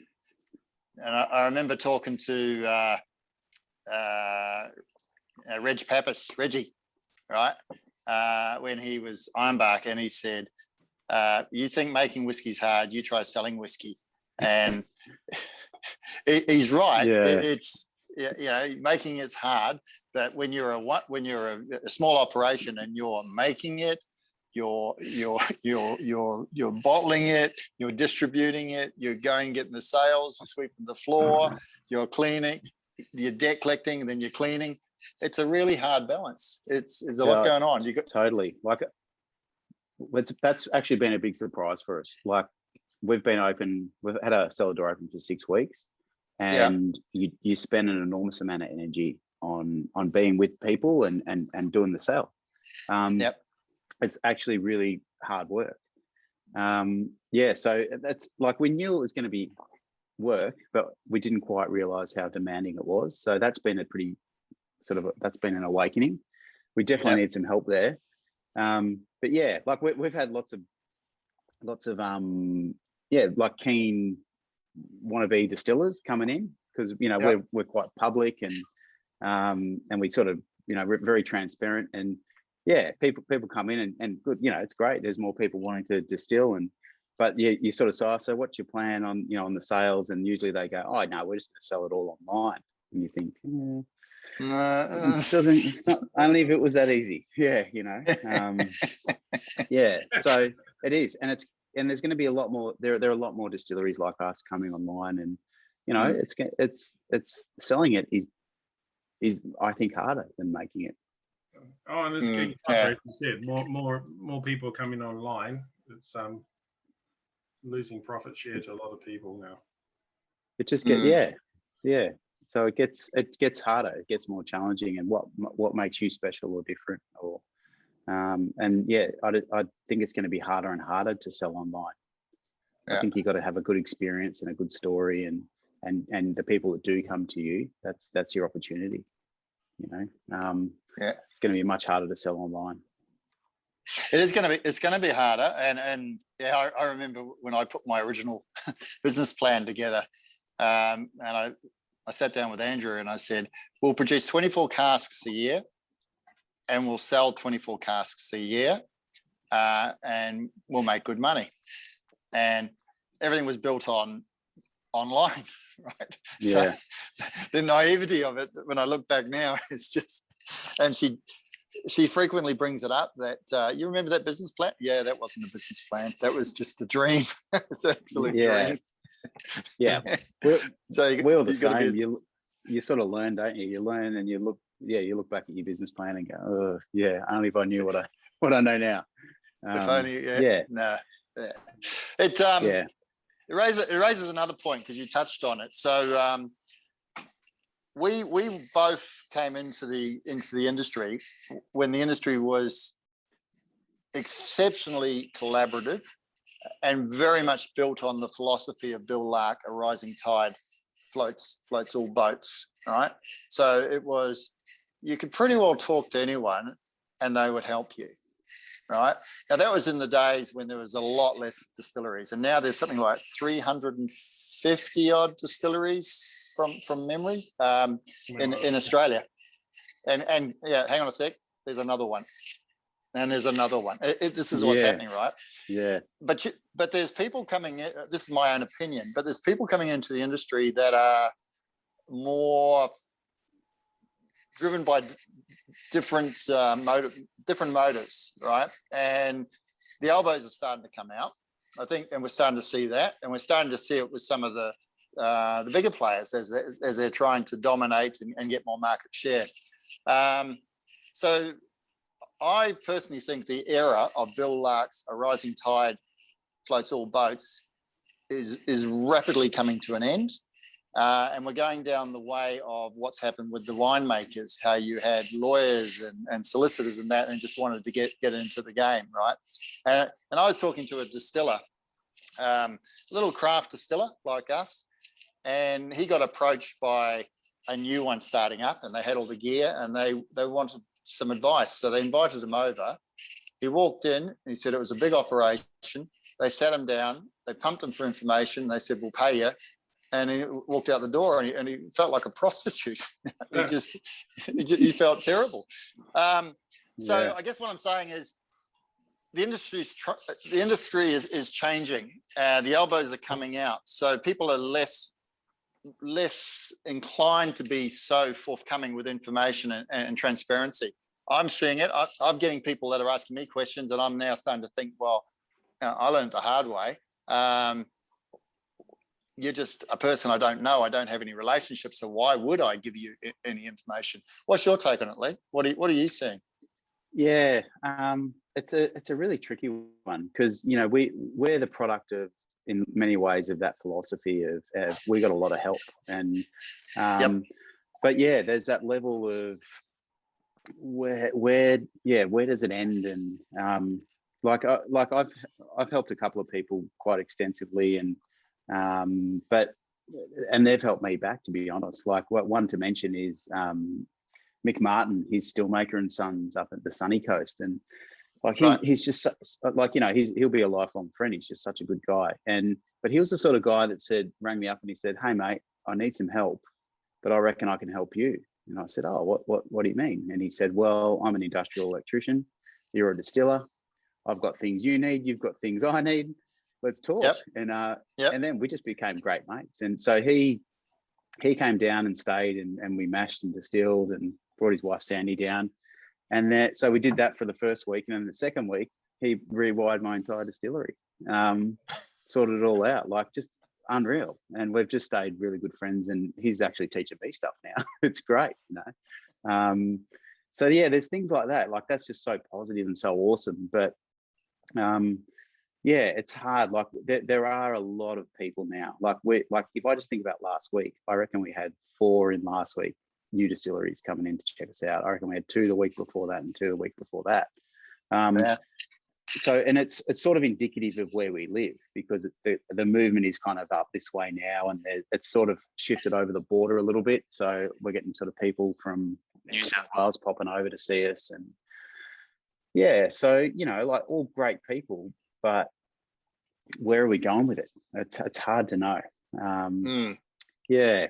and I remember talking to Reggie, right? When he was Ironbark, and he said, you think making whiskey's hard, you try selling whiskey. And he's right. Yeah. It's, you know, making it's hard, but when you're a small operation and you're making it, you're bottling it, you're distributing it, you're going getting the sales, you're sweeping the floor, you're cleaning, you're debt collecting, and then you're cleaning. It's a really hard balance. There's a lot going on. Totally. Like that's actually been a big surprise for us. Like we've had our cellar door open for 6 weeks, and you spend an enormous amount of energy on being with people and doing the sale. It's actually really hard work. So that's like, we knew it was going to be work, but we didn't quite realize how demanding it was. So that's been a pretty that's been an awakening. We definitely need some help there. But yeah, like we've had lots of like keen wannabe distillers coming in, because you know we're quite public and we sort of, you know, we're very transparent, and yeah, people come in and good, you know, it's great. There's more people wanting to distill, but you sort of say, so what's your plan on, you know, on the sales? And usually they go, oh no, we're just going to sell it all online. And you think, it's not, only if it was that easy. Yeah, you know. Yeah, so it is, and there's going to be a lot more. There are a lot more distilleries like us coming online, and you know, it's selling it is I think harder than making it. Oh, and this like you said, more people coming online. It's losing profit share to a lot of people now. It just gets yeah. So it gets harder. It gets more challenging. And what makes you special or different? Or and yeah, I think it's going to be harder and harder to sell online. I think you've got to have a good experience and a good story, and the people that do come to you, that's your opportunity. You know, it's going to be much harder to sell online. It's going to be harder, and yeah, I remember when I put my original business plan together, and I sat down with Andrew and I said, we'll produce 24 casks a year, and we'll sell 24 casks a year, and we'll make good money. And everything was built online, right? Yeah. So the naivety of it, when I look back now, is just, and she frequently brings it up that you remember that business plan? Yeah, that wasn't a business plan. That was just a dream. It's an absolute dream. Yeah. We're, So we're all the same. You sort of learn, don't you? You learn and you look back at your business plan and go, oh yeah, only if I knew what I know now. If only, It raises another point because you touched on it. So we both came into the industry when the industry was exceptionally collaborative and very much built on the philosophy of Bill Lark, a rising tide floats all boats, right? So it was, you could pretty well talk to anyone and they would help you, right? Now that was in the days when there was a lot less distilleries, and now there's something like 350 odd distilleries from memory in Australia. And yeah, hang on a sec, there's another one. And there's another one. This is what's happening, right? Yeah. But there's people coming in, this is my own opinion, but there's people coming into the industry that are more driven by different motives, right? And the elbows are starting to come out, I think, and we're starting to see that, and we're starting to see it with some of the bigger players as they're trying to dominate and get more market share. So I personally think the era of Bill Lark's "A Rising Tide Floats All Boats" is rapidly coming to an end. And we're going down the way of what's happened with the winemakers, how you had lawyers and solicitors and that, and just wanted to get into the game, right? And I was talking to a distiller, a little craft distiller like us, and he got approached by a new one starting up, and they had all the gear, and they wanted some advice. So they invited him over. He walked in, and he said it was a big operation. They sat him down, they pumped him for information. They said, we'll pay you. And he walked out the door, and he felt like a prostitute. he felt terrible. So I guess what I'm saying is the industry is changing. The elbows are coming out. So people are less inclined to be so forthcoming with information and transparency. I'm seeing it. I'm getting people that are asking me questions, and I'm now starting to think, well, I learned the hard way. You're just a person I don't know. I don't have any relationships, so why would I give you any information? What's your take on it, Leigh? What are you seeing? Yeah, it's a really tricky one because we're the product of, in many ways, of that philosophy of we got a lot of help, and but yeah, there's that level of where does it end? And like I've helped a couple of people quite extensively, and they've helped me back, to be honest. Like one to mention is Mick Martin. He's Stillmaker and Sons up at the sunny coast, and like he's just like he'll be a lifelong friend. He's just such a good guy. But he was the sort of guy that rang me up and he said, "Hey mate, I need some help, but I reckon I can help you." And I said, "Oh, what do you mean?" And he said, "Well, I'm an industrial electrician. You're a distiller. I've got things you need. You've got things I need. Let's talk." Yep. And then we just became great mates. And so he came down and stayed, and we mashed and distilled and brought his wife Sandy down. And so we did that for the first week, and then the second week he rewired my entire distillery, sorted it all out, like just unreal. And we've just stayed really good friends, and he's actually teaching me stuff now. It's great, So yeah, there's things like that. Like that's just so positive and so awesome. But yeah, it's hard. Like there are a lot of people now. Like if I just think about last week, I reckon we had 4 in last week, new distilleries coming in to check us out. I reckon we had 2 the week before that and 2 the week before that. So, and it's sort of indicative of where we live, because the movement is kind of up this way now, and it's sort of shifted over the border a little bit. So we're getting sort of people from New South Wales popping over to see us, and yeah, so like all great people, but where are we going with it? It's hard to know. Yeah,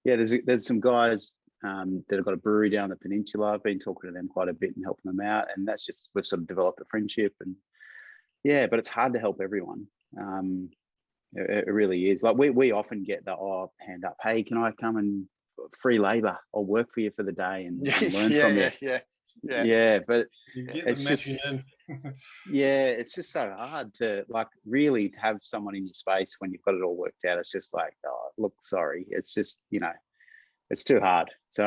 there's some guys that have got a brewery down the peninsula. I've been talking to them quite a bit and helping them out, and that's just, we've sort of developed a friendship. And yeah, but it's hard to help everyone. It really is. Like we often get the hand up, hey, can I come and free labor? I'll work for you for the day and learn from you. Yeah, but You get it's the just meshing in. yeah, it's just so hard to like really to have someone in your space when you've got it all worked out. It's just like, oh, look, sorry. It's just, it's too hard. So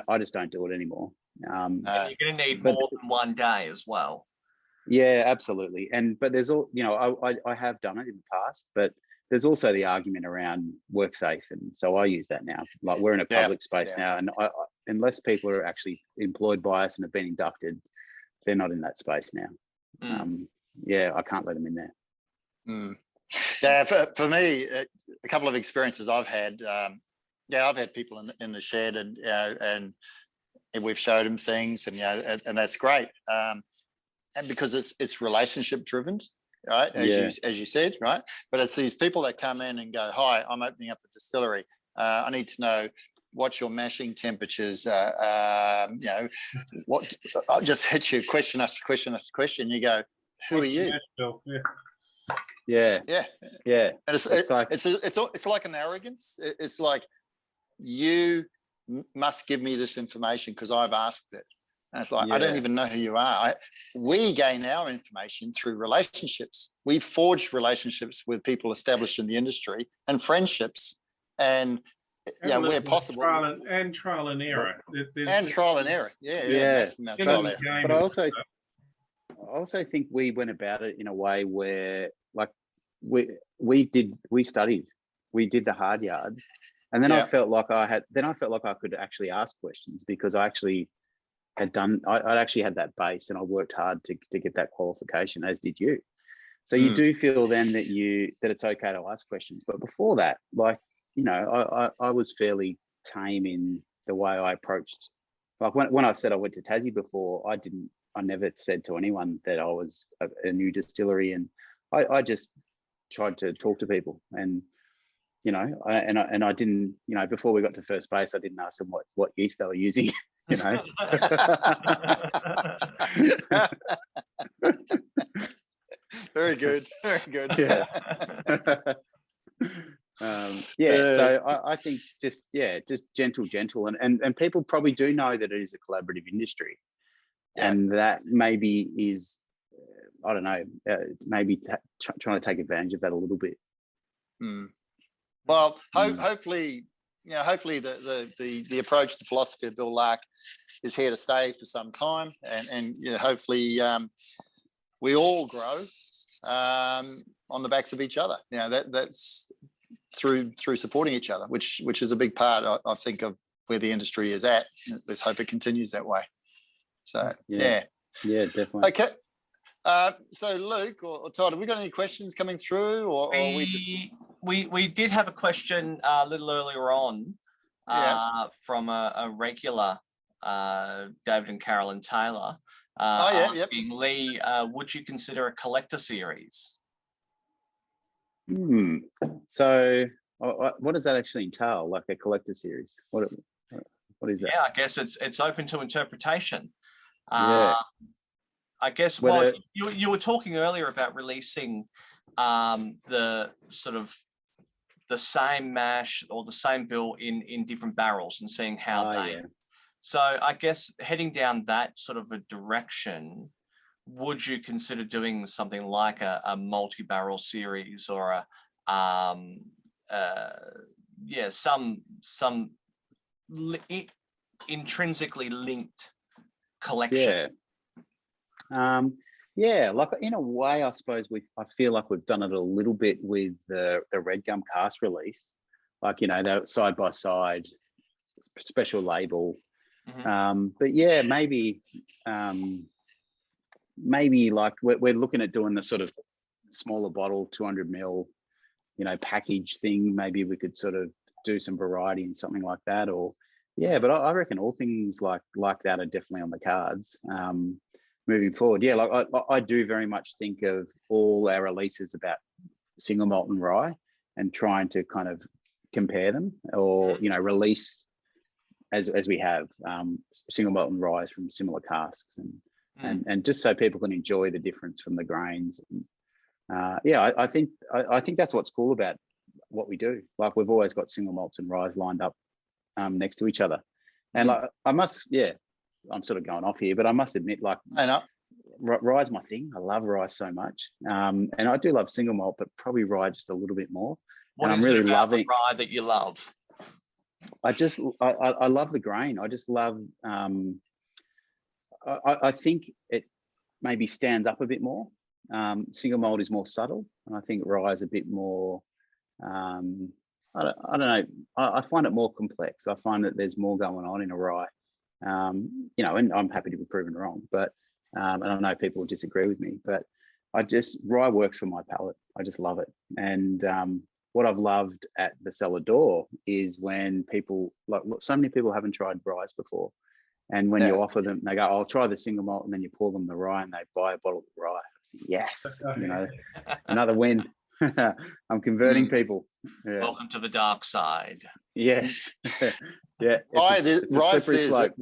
I just don't do it anymore. And you're going to need but- more than one day as well. Yeah, absolutely. But there's all, I have done it in the past, but there's also the argument around work safe. And so I use that now. Like we're in a public space now, and I unless people are actually employed by us and have been inducted, they're not in that space now. I can't let them in there. Yeah, for me, a couple of experiences I've had. I've had people in the shed, and we've showed them things, and that's great. And because it's relationship driven, right? As you said, right? But it's these people that come in and go, "Hi, I'm opening up a distillery. I need to know what's your mashing temperatures. What? I'll just hit you question after question after question. You go, who are you? Yeah. And it's like an arrogance. It's like you must give me this information because I've asked it. And it's like, I don't even know who you are. We gain our information through relationships. We've forged relationships with people established in the industry and friendships, and where possible. Trial and error. Trial and error. But I also think we went about it in a way where, like, we studied, we did the hard yards, and then I felt like I could actually ask questions because I actually had I actually had that base, and I worked hard to get that qualification, as did you. So you do feel then that it's okay to ask questions. But before that, like, I was fairly tame in the way I approached. Like when I said I went to Tassie before, I never said to anyone that I was a new distillery, and I just tried to talk to people, and I didn't, before we got to first base, I didn't ask them what yeast they were using. Very good. Yeah. So I think just gentle, and people probably do know that it is a collaborative industry, and that maybe is, I don't know, maybe trying to take advantage of that a little bit. Well, hopefully, hopefully the approach, the philosophy of Bill Lark is here to stay for some time, and hopefully we all grow on the backs of each other. That's through supporting each other, which is a big part, I think, of where the industry is at. Let's hope it continues that way. So yeah, definitely. Okay. So Luke or Todd, have we got any questions coming through, or we just... We did have a question a little earlier on from a regular, David and Carolyn Taylor. Asking, Leigh, would you consider a collector series? So what does that actually entail, like a collector series? What is that? Yeah, I guess it's open to interpretation. I guess you were talking earlier about releasing the sort of the same mash or the same bill in different barrels and seeing how So I guess heading down that sort of a direction, would you consider doing something like a multi-barrel series or some intrinsically linked collection? Like in a way, I suppose I feel like we've done it a little bit with the Red Gum cast release, like they're side by side, special label. But yeah, maybe like we're looking at doing the sort of smaller bottle, 200 ml, package thing. Maybe we could sort of do some variety and something like that, or but I reckon all things like that are definitely on the cards. Moving forward, like I do very much think of all our releases about single malt and rye, and trying to kind of compare them, or release as we have single malt and rye from similar casks, and just so people can enjoy the difference from the grains. And, I think that's what's cool about what we do. Like we've always got single malts and ryes lined up next to each other, and like I must I'm sort of going off here, but I must admit, like, I know. rye is my thing. I love rye so much, and I do love single malt, but probably rye just a little bit more. What and is I'm really it about the loving rye that you love? I love the grain. I just love. I think it maybe stands up a bit more. Single malt is more subtle, and I think rye is a bit more. I don't know. I find it more complex. I find that there's more going on in a rye. You know, and I'm happy to be proven wrong, but and I know people will disagree with me, but rye works for my palate. I just love it. And what I've loved at the cellar door is when people, like, so many people haven't tried ryes before, and when you offer them, they go, "I'll try the single malt," and then you pour them the rye, and they buy a bottle of rye. I say, yes, you know, another win. I'm converting people. Yeah. Welcome to the dark side. Yes. Yeah. Rye, It's a slippery slope.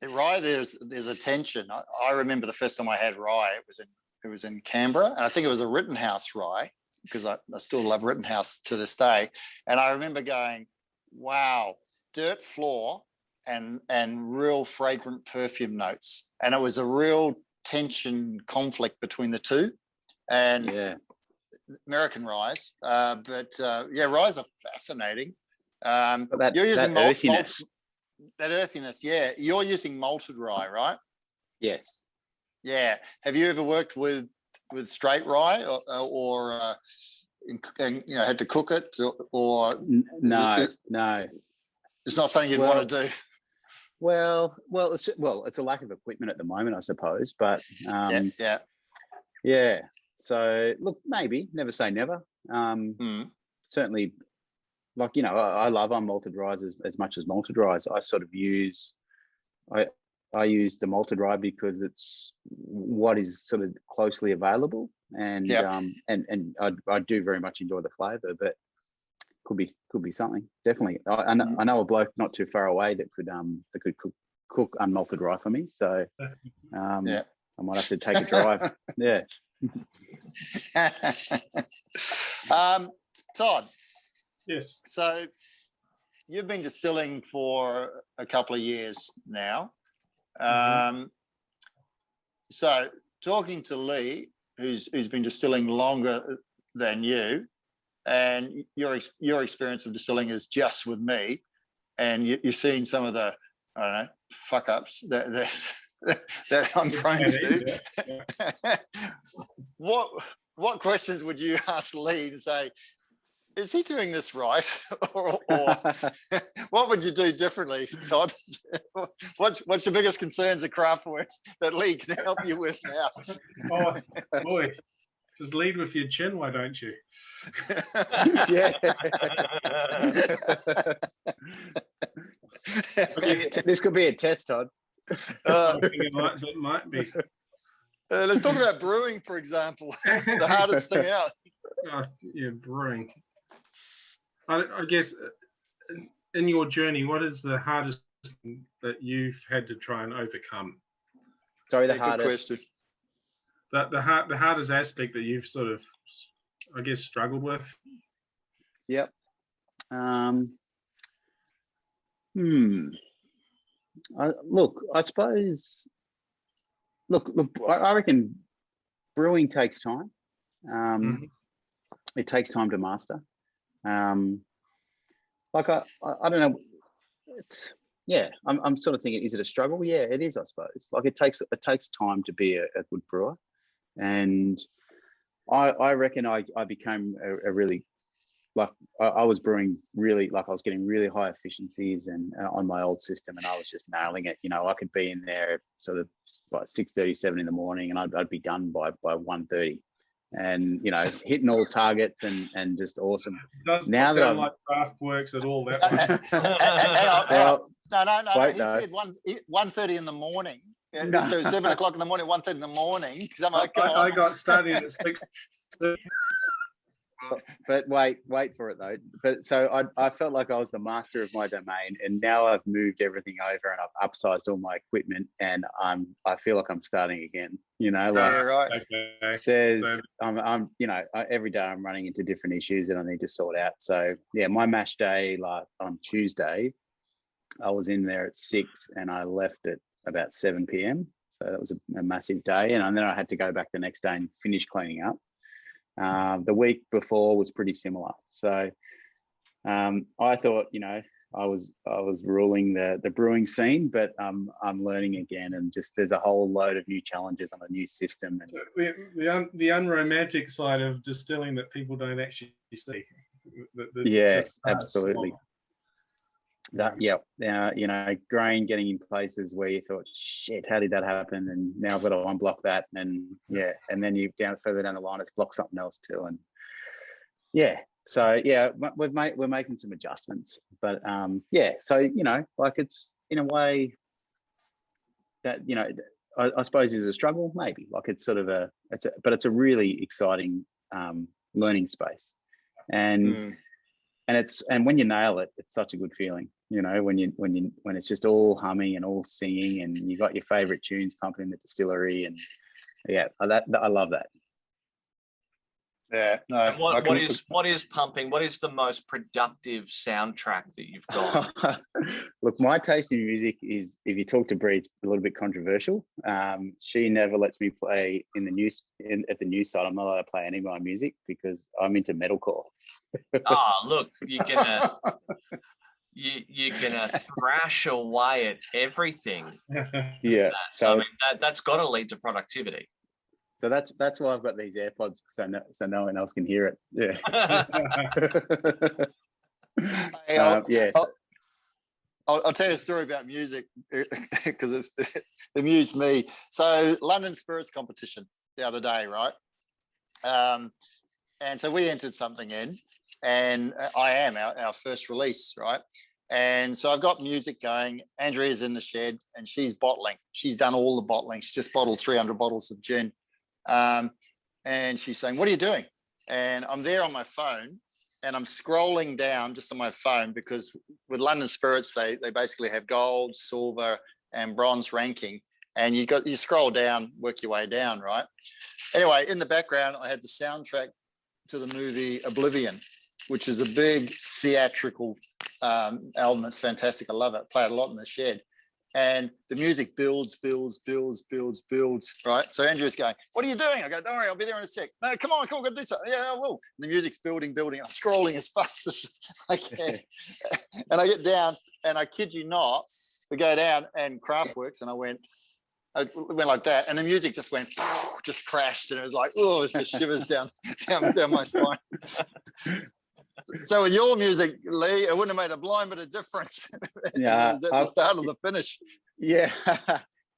Rye, there's a tension. I remember the first time I had rye, it was in Canberra, and I think it was a Rittenhouse rye, because I still love Rittenhouse to this day. And I remember going, wow, dirt floor and real fragrant perfume notes. And it was a real tension conflict between the two. And American ryes. But ryes are fascinating. But you're using that earthiness. That earthiness, yeah. You're using malted rye, right? Yes. Yeah. Have you ever worked with straight rye, or you know, had to cook it, or no? It's not something you'd want to do. Well, it's a lack of equipment at the moment, I suppose. But yeah. So look, maybe never say never. Certainly. Like, you know, I love unmalted ryes as much as malted ryes. I sort of use the malted rye because it's what is sort of closely available, and I do very much enjoy the flavour, but could be something definitely. I know a bloke not too far away that could cook unmalted rye for me. So I might have to take a drive. Yeah. Todd. Yes. So you've been distilling for a couple of years now. So talking to Leigh, who's been distilling longer than you, and your experience of distilling is just with me, and you've seen some of the, I don't know, fuck ups that I'm prone to. What questions would you ask Leigh and say, is he doing this right? or what would you do differently, Todd? What's your biggest concerns at Craftworks that Leigh can help you with now? Oh, boy. Just lead with your chin, why don't you? Yeah. This could be a test, Todd. I think it might be. Let's talk about brewing, for example. The hardest thing out. Brewing. I guess in your journey, what is the hardest thing that you've had to try and overcome? Sorry, the hardest. Good question. The hardest aspect that you've sort of, I guess, struggled with. Yep. I suppose. Look. I reckon brewing takes time. It takes time to master. Like I don't know. I'm sort of thinking, is it a struggle? Yeah, it is, I suppose. Like it takes time to be a good brewer, and I reckon I became a really, like, I was brewing really, like I was getting really high efficiencies and on my old system, and I was just nailing it. You know, I could be in there sort of by 6:37 in the morning, and I'd be done by 1:30. And, you know, hitting all targets and just awesome. Doesn't now sound that I'm like Craftworks at all. That No. He said 1:30 in the morning. No. So 7 o'clock in the morning, 1:30 in the morning. I got started at 6. But wait for it though. But so I felt like I was the master of my domain, and now I've moved everything over and I've upsized all my equipment, and I feel like I'm starting again. You know, like right. there's I'm you know, every day I'm running into different issues that I need to sort out. So yeah, my mash day, like on Tuesday, I was in there at 6 and I left at about 7 p.m. So that was a massive day. And then I had to go back the next day and finish cleaning up. The week before was pretty similar. So I thought, I was ruling the brewing scene, but I'm learning again, and just there's a whole load of new challenges on a new system. And the unromantic side of distilling that people don't actually see. Yes, absolutely. Grain getting in places where you thought, shit, how did that happen? And now I've got to unblock that, and then you further down the line, it's blocked something else too, and so we're making some adjustments, but so it's in a way that I suppose is a struggle, maybe, like it's sort of but it's a really exciting learning space, and when you nail it, it's such a good feeling, when it's just all humming and all singing, and you got your favorite tunes pumping in the distillery, and I love that. Yeah, no. And what is pumping? What is the most productive soundtrack that you've got? Look, my taste in music is, if you talk to Bree, it's a little bit controversial. She never lets me play at the news side. I'm not allowed to play any of my music because I'm into metalcore. Look, you're gonna thrash away at everything. Yeah. So that's got to lead to productivity. So that's why I've got these AirPods, so no one else can hear it. Yeah. I'll tell you a story about music because it amused me. So London Spirits competition the other day, right? And so we entered something in, and I am our first release, right? And so I've got music going. Andrea's in the shed, and she's bottling. She's done all the bottling. She just bottled 300 bottles of gin. And she's saying, "What are you doing?" And I'm there on my phone, and I'm scrolling down just on my phone, because with London Spirits, they basically have gold, silver, and bronze ranking, and you scroll down, work your way down, right? Anyway, in the background, I had the soundtrack to the movie Oblivion, which is a big theatrical album. It's fantastic. I love it. Play it a lot in the shed. And the music builds, right? So Andrew's going, "What are you doing?" I go, "Don't worry, I'll be there in a sec." "No, come on, we've got to do something." "Yeah, I will." And the music's building. I'm scrolling as fast as I can. And I get down, and I kid you not, we go down, and Craftworks, and I went like that, and the music just went, just crashed, and it was like, oh, it just shivers down my spine. So with your music, Leigh, it wouldn't have made a blind bit of difference. Yeah, it was at the start of the finish. Yeah,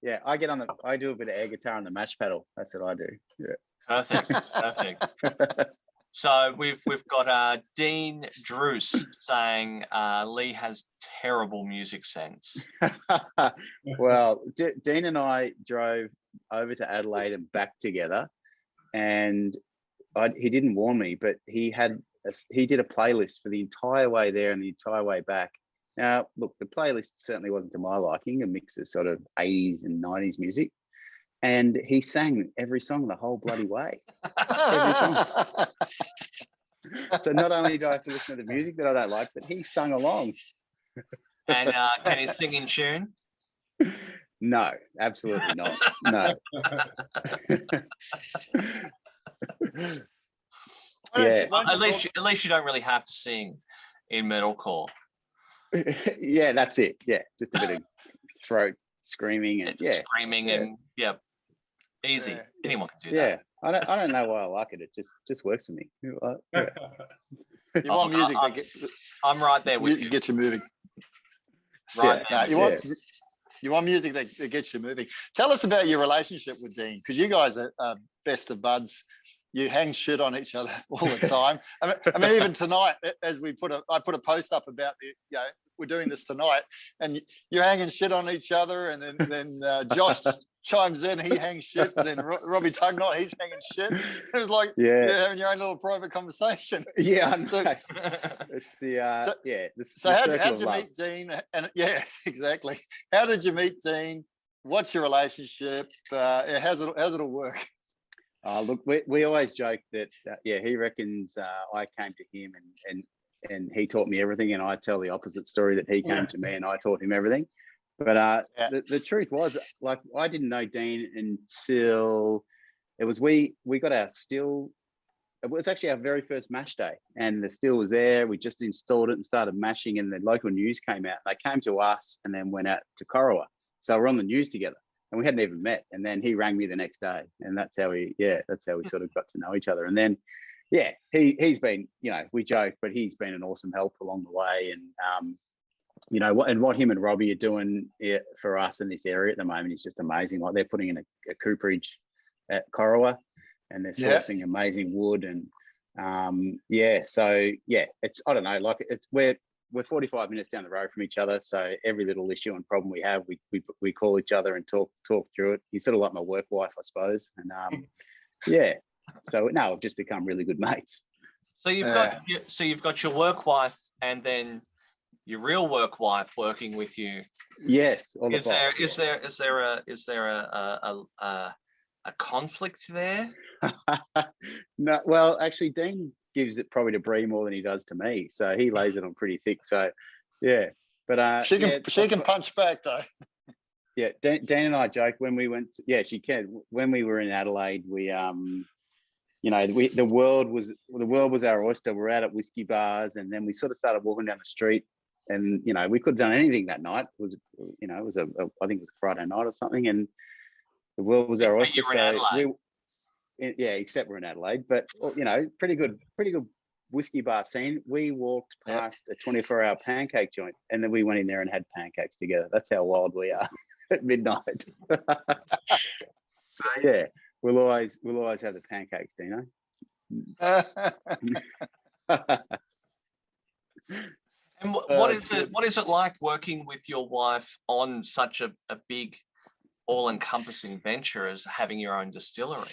yeah. I do a bit of air guitar on the mash pedal. That's what I do. Yeah. Perfect. So we've got Dean Druce saying Leigh has terrible music sense. Well, Dean and I drove over to Adelaide and back together, and he didn't warn me, but he did a playlist for the entire way there and the entire way back. Now, look, the playlist certainly wasn't to my liking, a mix of sort of 80s and 90s music. And he sang every song the whole bloody way. Every song. So not only do I have to listen to the music that I don't like, but he sung along. And can he sing in tune? No, absolutely not. No. Yeah. At least you don't really have to sing in metalcore. Yeah, that's it. Yeah, just a bit of throat screaming and screaming and easy. Yeah. Anyone can do that. Yeah, I don't know why I like it. It just works for me. Yeah. You want music I'm right there with you. Get you moving. Right. Yeah. You want music that gets you moving. Tell us about your relationship with Dean, because you guys are best of buds. You hang shit on each other all the time. I mean, even tonight, as I put a post up about we're doing this tonight, and you're hanging shit on each other, and then Josh chimes in, he hangs shit, and then Robbie Tugnott, he's hanging shit. It was like you're having your own little private conversation. Yeah, I know. So, it's the So how did you meet Dean? And exactly. How did you meet Dean? What's your relationship? How's it all work? Look, we always joke that he reckons I came to him and he taught me everything, and I tell the opposite story, that he came to me and I taught him everything. But Yeah. the truth was, like, I didn't know Dean until it was we got our still. It was actually our very first mash day, and the still was there. We just installed it and started mashing, and the local news came out. They came to us and then went out to Corowa. So we're on the news together, and we hadn't even met. And then he rang me the next day, and that's how we sort of got to know each other. And then, yeah, he's been, we joke, but he's been an awesome help along the way. And what him and Robbie are doing for us in this area at the moment is just amazing. Like, they're putting in a cooperage at Corowa, and they're sourcing amazing wood. And it's, I don't know, like, it's we're 45 minutes down the road from each other, so every little issue and problem we have, we call each other and talk through it. He's sort of like my work wife, I suppose. And so now we've just become really good mates. So you've got your work wife and then your real work wife working with you. Yes. Is there a conflict there? No, well, actually, Dean gives it probably to Bree more than he does to me, so he lays it on pretty thick. So, yeah, but she can punch back though. Yeah, Dan and I joke when we went. She can. When we were in Adelaide, we the world was our oyster. We're out at whiskey bars, and then we sort of started walking down the street, and we could have done anything that night. It was I think it was a Friday night or something, and the world was our oyster. Except we're in Adelaide, but pretty good whiskey bar scene. We walked past a 24-hour pancake joint, and then we went in there and had pancakes together. That's how wild we are at midnight. So yeah, we'll always have the pancakes, Dino. And what is it like working with your wife on such a big, all-encompassing venture as having your own distillery?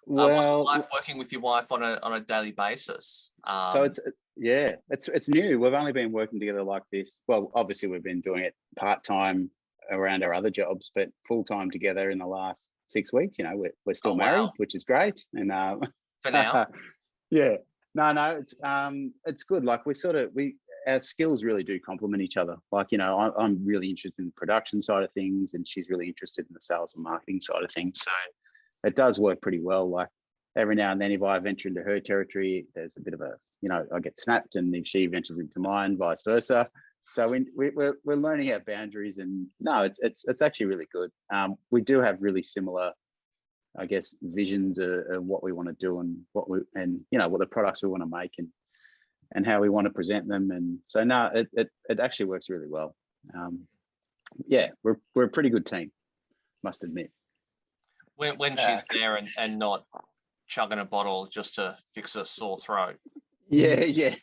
Well, what's it like working with your wife on a daily basis? So it's new. We've only been working together like this. Well, obviously we've been doing it part-time around our other jobs, but full-time together in the last 6 weeks. We're still married, which is great. And for now, yeah, no, it's good. Like, our skills really do complement each other. Like, I'm really interested in the production side of things, and she's really interested in the sales and marketing side of things. So it does work pretty well. Like, every now and then, if I venture into her territory, there's a bit of I get snapped, and if she ventures into mine, vice versa. So we're learning our boundaries, and no, it's actually really good. We do have really similar, I guess, visions of what we want to do, and what the products we want to make, and how we want to present them. And so no, it actually works really well. We're a pretty good team, must admit. When she's there and not chugging a bottle just to fix a sore throat. Yeah.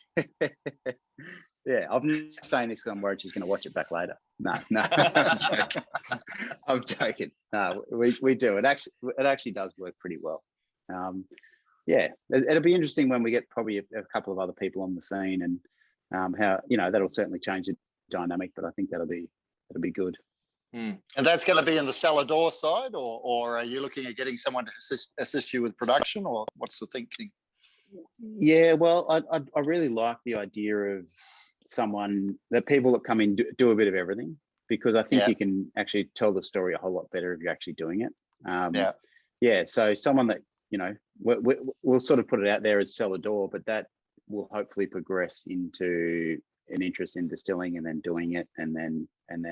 Yeah, I'm not saying this because I'm worried she's going to watch it back later. No, I'm joking. No, we do. It actually does work pretty well. It'll be interesting when we get probably a couple of other people on the scene, and how that'll certainly change the dynamic. But I think that'll be good. And that's going to be in the cellar door side, or are you looking at getting someone to assist you with production, or what's the thinking? Yeah, well, I really like the idea of people that come in do a bit of everything, because I think you can actually tell the story a whole lot better if you're actually doing it. So someone that we'll sort of put it out there as cellar door, but that will hopefully progress into an interest in distilling and then doing it, and then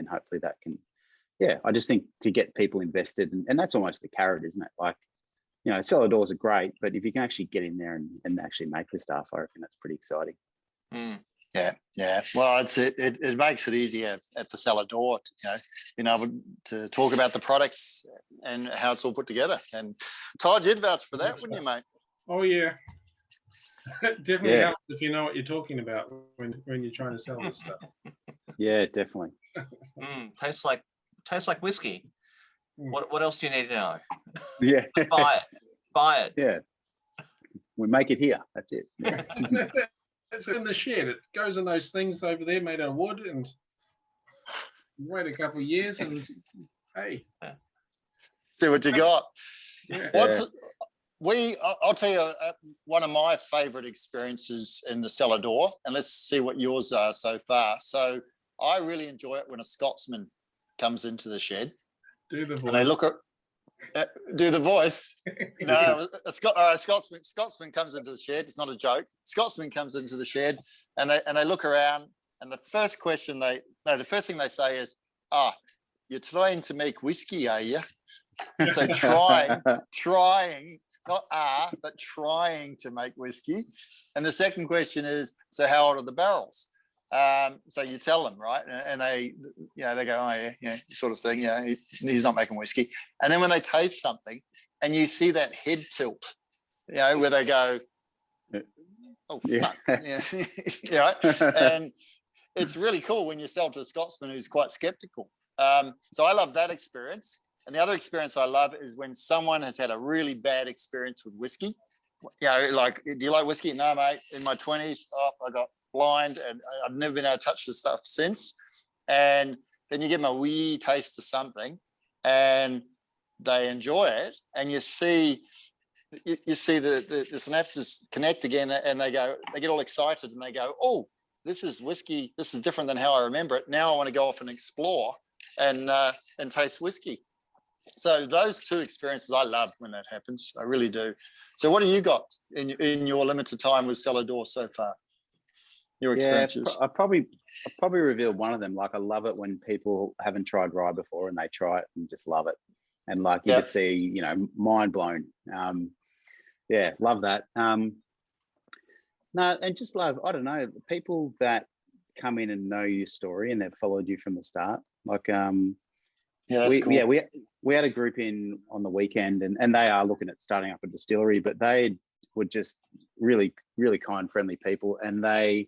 hopefully that can. Yeah, I just think to get people invested, and that's almost the carrot, isn't it? Like, cellar doors are great, but if you can actually get in there and actually make the stuff, I reckon that's pretty exciting. Yeah. Well, it makes it easier at the cellar door, being able to talk about the products and how it's all put together. And Todd, you'd vouch for that, wouldn't you, mate? Oh yeah, it definitely helps if you know what you're talking about when you're trying to sell this stuff. Yeah, definitely. Tastes like whiskey. What else do you need to know? Yeah. Buy it. Yeah. We make it here. That's it. Yeah. It's in the shed. It goes in those things over there made of wood, and wait a couple of years, and hey, see what you got. Yeah. I'll tell you one of my favourite experiences in the cellar door, and let's see what yours are so far. So I really enjoy it when a Scotsman comes into the shed, Do the voice. and they look at do the voice. No, a Scotsman comes into the shed. It's not a joke. Scotsman comes into the shed, and they look around, and the first thing they say is, you're trying to make whiskey, are you? So trying, not but trying to make whiskey. And the second question is, so how old are the barrels? So you tell them, right? And they go, oh yeah, sort of thing. Yeah, he's not making whiskey. And then when they taste something and you see that head tilt, where they go, oh, fuck. Yeah. And it's really cool when you sell to a Scotsman who's quite skeptical. So I love that experience. And the other experience I love is when someone has had a really bad experience with whiskey. Like, do you like whiskey? No, mate. In my 20s, I got blind and I've never been able to touch the stuff since. And then you give them a wee taste of something and they enjoy it, and you see the synapses connect again, and they get all excited and they go, oh, this is whiskey. This is different than how I remember it. Now I want to go off and explore and taste whiskey. So those two experiences I love when that happens. I really do. So what do you got in your limited time with Cellar Door so far? Your experiences? I probably reveal one of them. Like, I love it when people haven't tried rye before and they try it and just love it. And like, you just see, mind blown. Love that. No, and just love, I don't know, people that come in and know your story and they've followed you from the start. Like, that's cool. We had a group in on the weekend, and they are looking at starting up a distillery, but they were just really, really kind, friendly people, and they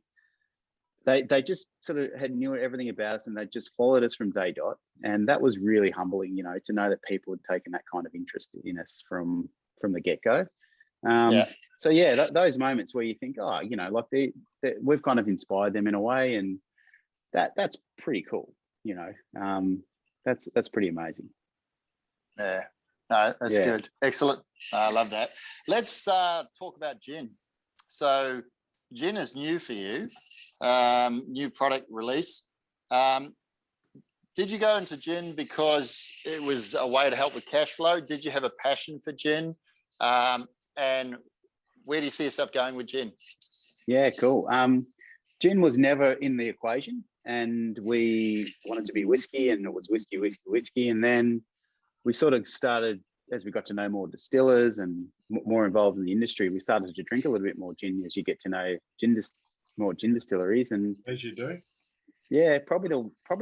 just sort of knew everything about us, and they just followed us from day dot, and that was really humbling, to know that people had taken that kind of interest in us from the get-go. So those moments where you think, like we've kind of inspired them in a way, and that's pretty cool. That's pretty amazing. Yeah, no, that's good. Excellent. I love that. Let's talk about gin. So gin is new for you, new product release. Did you go into gin because it was a way to help with cash flow? Did you have a passion for gin? And where do you see yourself going with gin? Yeah, cool. Gin was never in the equation, and we wanted to be whiskey, and it was whiskey. And then we sort of started, as we got to know more distillers and more involved in the industry, we started to drink a little bit more gin as you get to know more gin distilleries. And as you do. Yeah, probably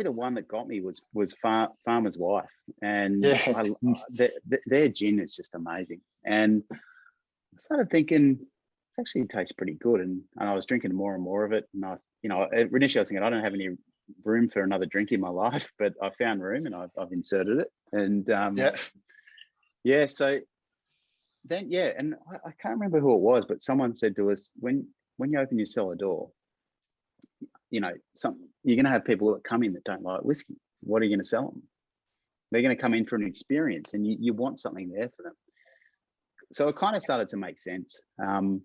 the one that got me was Farmer's Wife, and their gin is just amazing. And I started thinking, it actually tastes pretty good, and I was drinking more and more of it. And initially I was thinking, I don't have any room for another drink in my life, but I found room and I've inserted it. And so then and I can't remember who it was, but someone said to us, when you open your cellar door, you're going to have people that come in that don't like whiskey. What are you going to sell them? They're going to come in for an experience, and you want something there for them. So it kind of started to make sense. I'm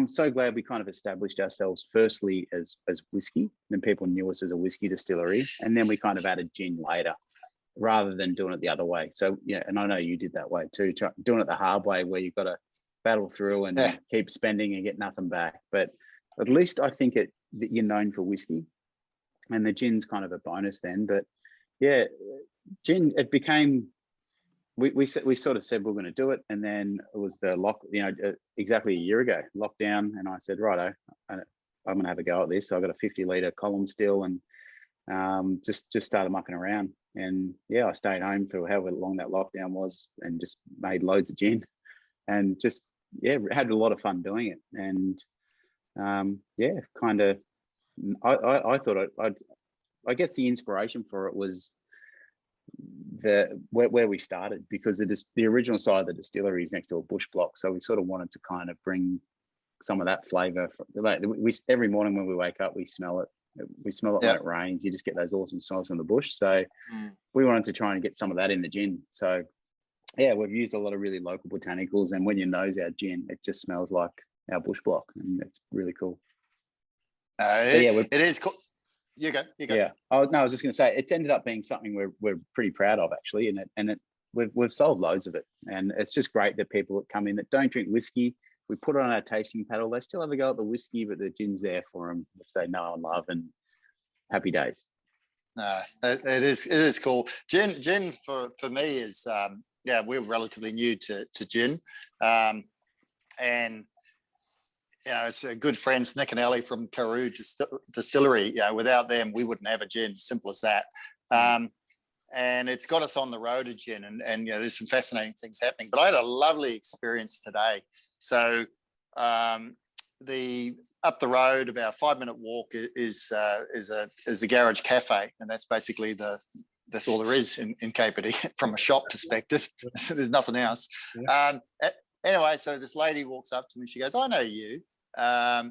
so glad we kind of established ourselves firstly as whiskey, then people knew us as a whiskey distillery, and then we kind of added gin later, rather than doing it the other way. So and I know you did that way too, doing it the hard way, where you've got to battle through and keep spending and get nothing back. But at least I think that you're known for whiskey, and the gin's kind of a bonus then. But gin, it became, we sort of said we're going to do it, and then it was the exactly a year ago, lockdown, and I said, righto, I'm going to have a go at this. So I got a 50-litre column still, and just started mucking around. And I stayed home for however long that lockdown was, and just made loads of gin, and just had a lot of fun doing it. And kind of, I thought I guess the inspiration for it was where we started, because it is the original side of the distillery is next to a bush block, so we sort of wanted to kind of bring some of that flavor. Every morning when we wake up, we smell it. We smell it when it rains. You just get those awesome smells from the bush. So we wanted to try and get some of that in the gin. So we've used a lot of really local botanicals, and when you nose our gin, it just smells like our bush block, and it's really cool. It is cool. You go. Yeah. Oh no, I was just going to say it's ended up being something we're pretty proud of actually, and we've sold loads of it, and it's just great that people that come in that don't drink whiskey, we put it on our tasting paddle. They still have a go at the whiskey, but the gin's there for them, which they know and love, and happy days. No, it is cool. Gin for me is we're relatively new to gin, and it's good friends Nick and Ellie from Carew Distillery. Without them, we wouldn't have a gin. Simple as that. And it's got us on the road to gin, and there's some fascinating things happening. But I had a lovely experience today. So the up the road, about a 5-minute walk, is a garage cafe, and that's basically that's all there is in Caperty from a shop perspective. There's nothing else. Yeah. Anyway, so this lady walks up to me. She goes, "I know you. I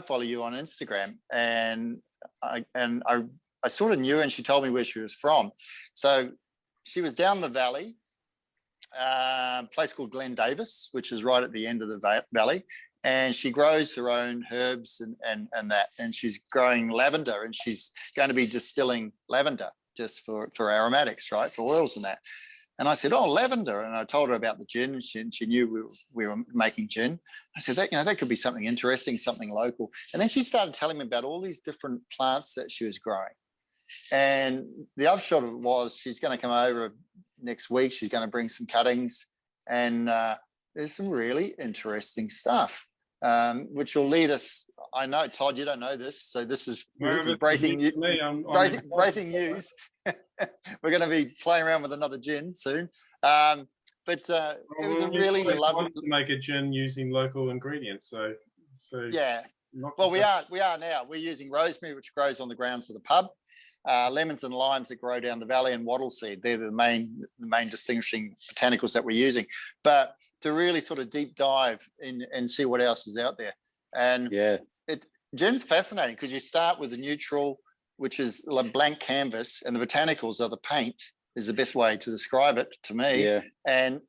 follow you on Instagram," and I sort of knew, and she told me where she was from. So she was down the valley, a place called Glen Davis, which is right at the end of the valley. And she grows her own herbs and that. And she's growing lavender, and she's going to be distilling lavender just for aromatics, right? For oils and that. And I said, "Oh, lavender." And I told her about the gin, and she knew we were making gin. I said, that could be something interesting, something local. And then she started telling me about all these different plants that she was growing. And the upshot of it was she's going to come over next week. She's going to bring some cuttings, and there's some really interesting stuff, which will lead us. I know, Todd, you don't know this, so this is breaking news. Breaking news. We're going to be playing around with another gin soon. But it was a really lovely to make a gin using local ingredients. So yeah. Well, we are now. We're using rosemary, which grows on the grounds of the pub, lemons and limes that grow down the valley, and wattle seed. They're the main distinguishing botanicals that we're using. But to really sort of deep dive in and see what else is out there. And gin's fascinating because you start with the neutral, which is a blank canvas, and the botanicals are the paint, is the best way to describe it to me. Yeah. And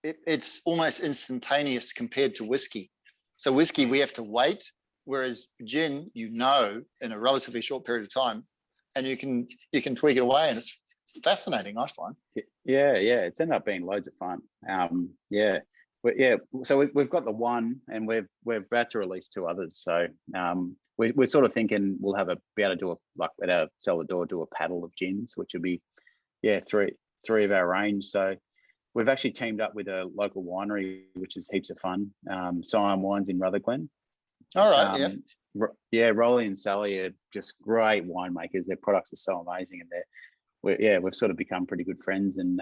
it's almost instantaneous compared to whiskey. So whiskey, we have to wait, whereas gin, in a relatively short period of time, and you can tweak it away, and it's fascinating, I find. Yeah, it's ended up being loads of fun. So we've got the one, and we're about to release 2 others. So we're sort of thinking we'll be able to do at our cellar door, do a paddle of gins, which will be 3 of our range. So we've actually teamed up with a local winery, which is heaps of fun. Siam Wines in Rutherglen. All right, Rolly and Sally are just great winemakers. Their products are so amazing, and we've sort of become pretty good friends, and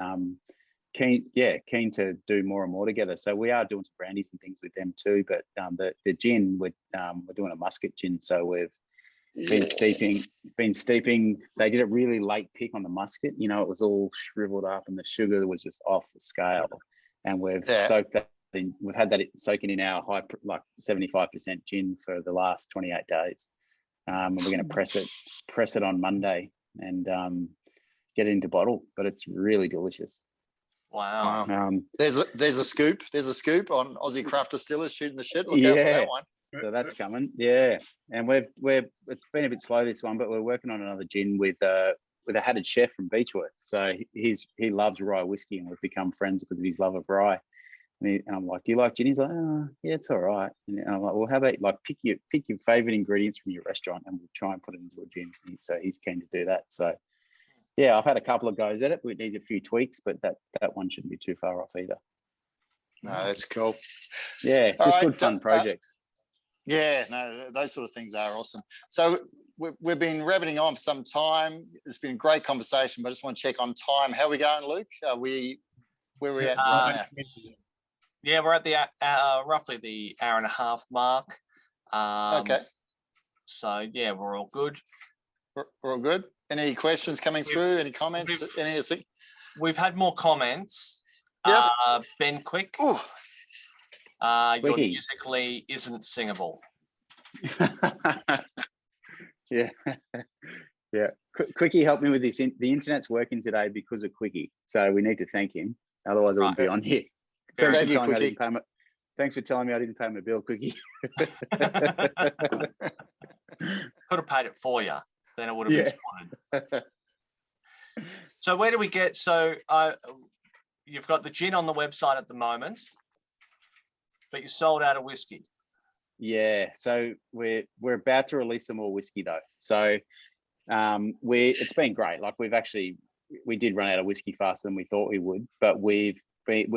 keen to do more and more together. So we are doing some brandies and things with them too. But the gin, we're doing a musket gin. So we've been steeping. They did a really late pick on the musket. It was all shriveled up, and the sugar was just off the scale. And we've soaked that in. We've had that soaking in our high, like 75% gin for the last 28 days. And we're going to press it on Monday and get it into bottle. But it's really delicious. Wow. There's a scoop. There's a scoop on Aussie Craft Distillers shooting the shit. Look out for that one. So that's coming. Yeah. And it's been a bit slow, this one, but we're working on another gin with a hatted chef from Beechworth. So he loves rye whiskey, and we've become friends because of his love of rye. And I'm like, "Do you like gin?" He's like, "Oh, yeah, it's all right." And I'm like, "Well, how about pick your favorite ingredients from your restaurant, and we'll try and put it into a gin." So he's keen to do that. So yeah, I've had a couple of goes at it. We need a few tweaks, but that one shouldn't be too far off either. No, that's cool. Yeah, just good fun projects. Those sort of things are awesome. So we've been rabbiting on for some time. It's been a great conversation, but I just want to check on time. How are we going, Luke? Where are we at right now? Yeah, we're at the roughly the hour and a half mark. Okay. So yeah, we're all good. We're all good. Any questions coming through? Any comments? Anything? We've had more comments. Yep. Ben Quick. Ooh. Your musically isn't singable. Yeah. Quickie helped me with this. The internet's working today because of Quickie, so we need to thank him. Otherwise, I wouldn't be on here. Thank you, Quickie. Thanks for telling me I didn't pay my bill, Quickie. Could have paid it for you. Then it would have been spotted. So where do we get? So you've got the gin on the website at the moment, but you sold out of whiskey. Yeah, so we're about to release some more whiskey though. So it's been great. Like we did run out of whiskey faster than we thought we would, but we've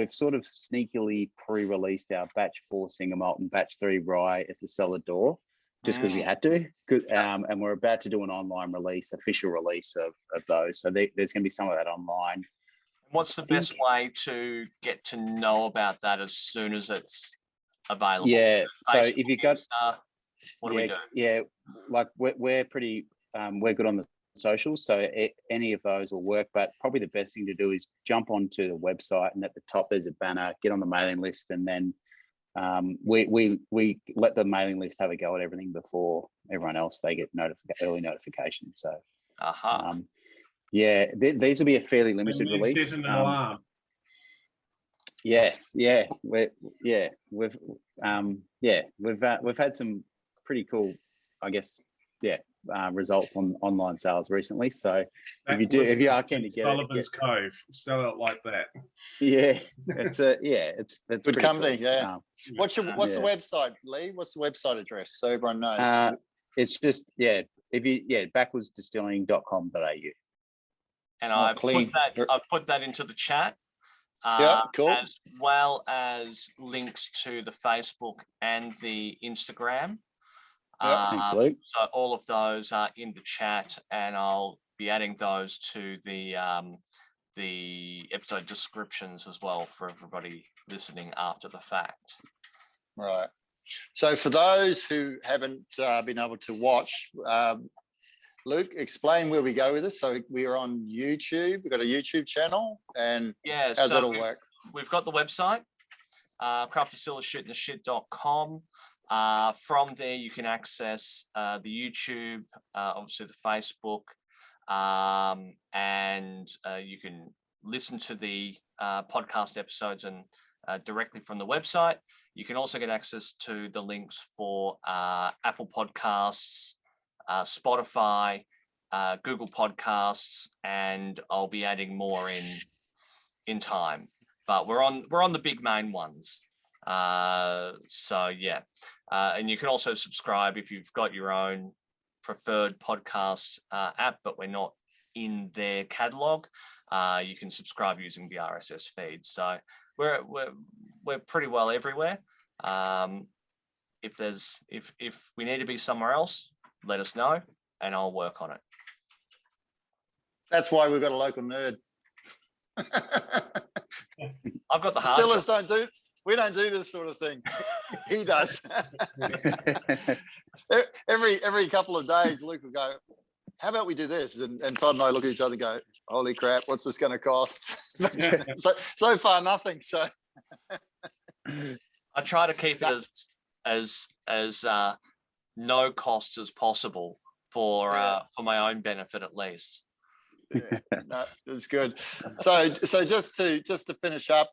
sort of sneakily pre-released our batch 4 single malt and batch 3 rye at the cellar door, just because we had to. And we're about to do an online release, official release of those. So there's going to be some of that online. What's the best way to get to know about that as soon as it's available? Yeah. So Facebook, if you got, what do we do? Yeah, like we're pretty, we're good on the socials, so any of those will work. But probably the best thing to do is jump onto the website, and at the top there's a banner. Get on the mailing list, and then we let the mailing list have a go at everything before everyone else. They get early notifications. So, yeah, these will be a fairly limited release. Set an alarm. Yes, yeah, we've had some pretty cool, I guess, results on online sales recently. So if you are keen to get Sullivan's Cove, sell it like that. Yeah, it's Good company. Cool. Yeah. What's the website, Leigh? What's the website address so everyone knows? It's just backwoodsdistilling.com.au. And I've put that into the chat. Yeah, cool. As well as links to the Facebook and the Instagram. Thanks, Luke. So all of those are in the chat, and I'll be adding those to the episode descriptions as well for everybody listening after the fact. Right. So for those who haven't been able to watch, Luke, explain where we go with this. So we are on YouTube. We've got a YouTube channel, and how's that all work? We've got the website, craftdistillershittheshit.com. From there, you can access the YouTube, obviously the Facebook, and you can listen to the podcast episodes and directly from the website. You can also get access to the links for Apple Podcasts, Spotify, Google Podcasts, and I'll be adding more in time. But we're on the big main ones. So yeah, and you can also subscribe if you've got your own preferred podcast app, but we're not in their catalog. You can subscribe using the RSS feed. So we're pretty well everywhere. If we need to be somewhere else, let us know, and I'll work on it. That's why we've got a local nerd. I've got the hard Distillers we don't do this sort of thing. He does. every couple of days, Luke will go, how about we do this? And Todd and I look at each other and go, holy crap, what's this going to cost? so far, nothing. So I try to keep it as no cost as possible for my own benefit, at least. Yeah, no, it's good. So just to finish up,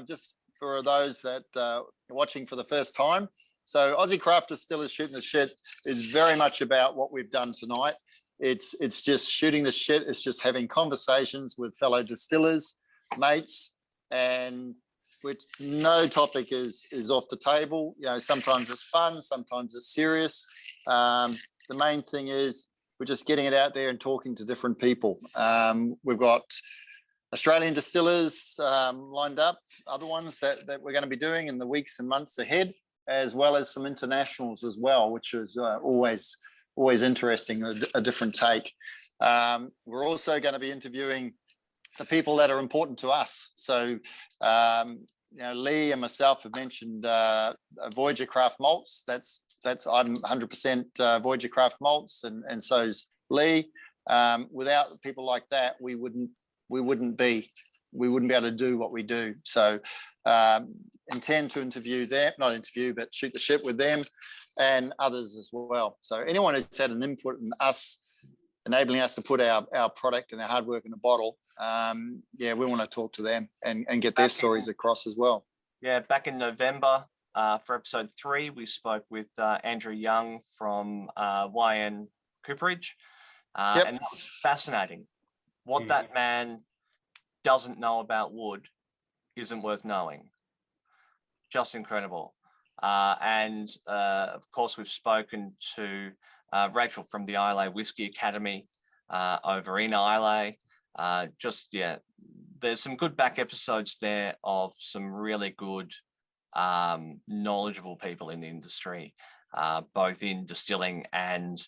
just for those that are watching for the first time, so Aussie Craft Distillers Shooting the Shit is very much about what we've done tonight. It's just shooting the shit. It's just having conversations with fellow distillers, mates, and which no topic is off the table. You know, sometimes it's fun, sometimes it's serious. The main thing is we're just getting it out there and talking to different people. We've got Australian distillers lined up, other ones that we're going to be doing in the weeks and months ahead, as well as some internationals as well, which is always interesting, a different take. We're also going to be interviewing the people that are important to us. So, Leigh and myself have mentioned Voyager Craft Malts. That's I'm 100% Voyager Craft Malts, and so's Leigh. Without people like that, we wouldn't be able to do what we do. So intend to interview them, not interview, but shoot the shit with them and others as well. So anyone who's had an input in us, enabling us to put our product and our hard work in a bottle, we want to talk to them and get their stories across as well. Yeah, back in November, for episode 3, we spoke with Andrew Young from YN Cooperage. Yep. And that was fascinating. What that man doesn't know about wood isn't worth knowing. Just incredible. And of course, we've spoken to Rachel from the Islay Whiskey Academy over in Islay. There's some good back episodes there of some really good, knowledgeable people in the industry, both in distilling and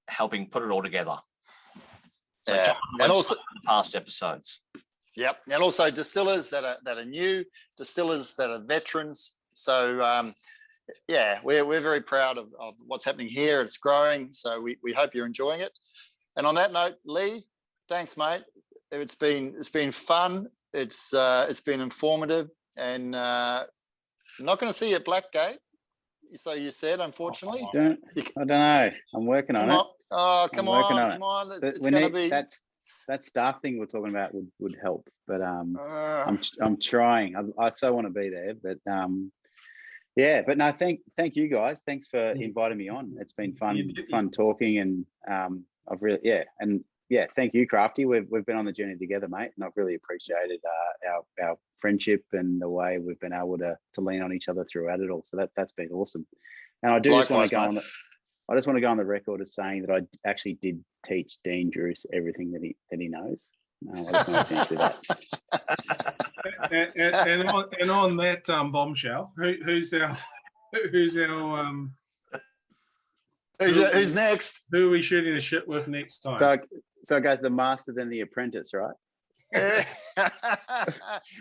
helping put it all together. So Yeah, and also past episodes. Yep, and also distillers that are new, distillers that are veterans. So we're very proud of what's happening here. It's growing, so we hope you're enjoying it. And on that note, Leigh, thanks, mate. It's been fun. It's been informative, and not going to see you at Blackgate. So you said, unfortunately. I don't know. I'm working on it. Oh, come on! It's going to be that staff thing we're talking about would help, but I'm trying. I so want to be there, but but no, thank you guys. Thanks for inviting me on. It's been fun talking, and I've really thank you, Crafty. We've been on the journey together, mate, and I've really appreciated our friendship and the way we've been able to lean on each other throughout it all. So that's been awesome. And I do just want to go on. I just want to go on the record as saying that I actually did teach Dean Druce everything that he knows. I just want to finish with that. and on that bombshell, who's next? Who are we shooting the shit with next time? So it goes the master, then the apprentice, right?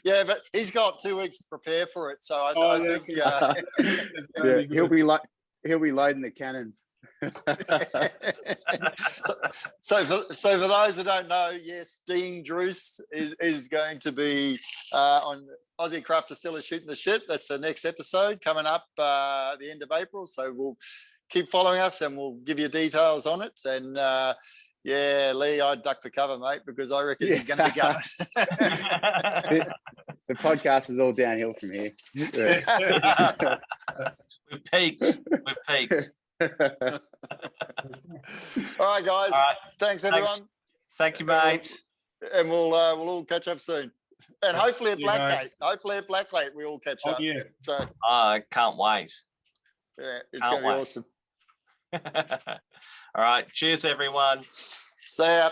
Yeah, but he's got 2 weeks to prepare for it. So I think he'll be loading the cannons. so for those who don't know, yes, Dean Druce is going to be on Aussie Craft Distillers Shooting the Shit. That's the next episode coming up at the end of April. So we'll keep following us and we'll give you details on it. And Leigh, I'd duck for cover, mate, because I reckon he's going to be going. The podcast is all downhill from here. We've peaked. All right, guys. All right. Thanks, everyone. Thank you, mate. And we'll all catch up soon. And hopefully at Blackgate. Hopefully at Blackgate we all catch up. Yeah. So I can't wait. Yeah, it's going to be awesome. All right. Cheers, everyone. See ya.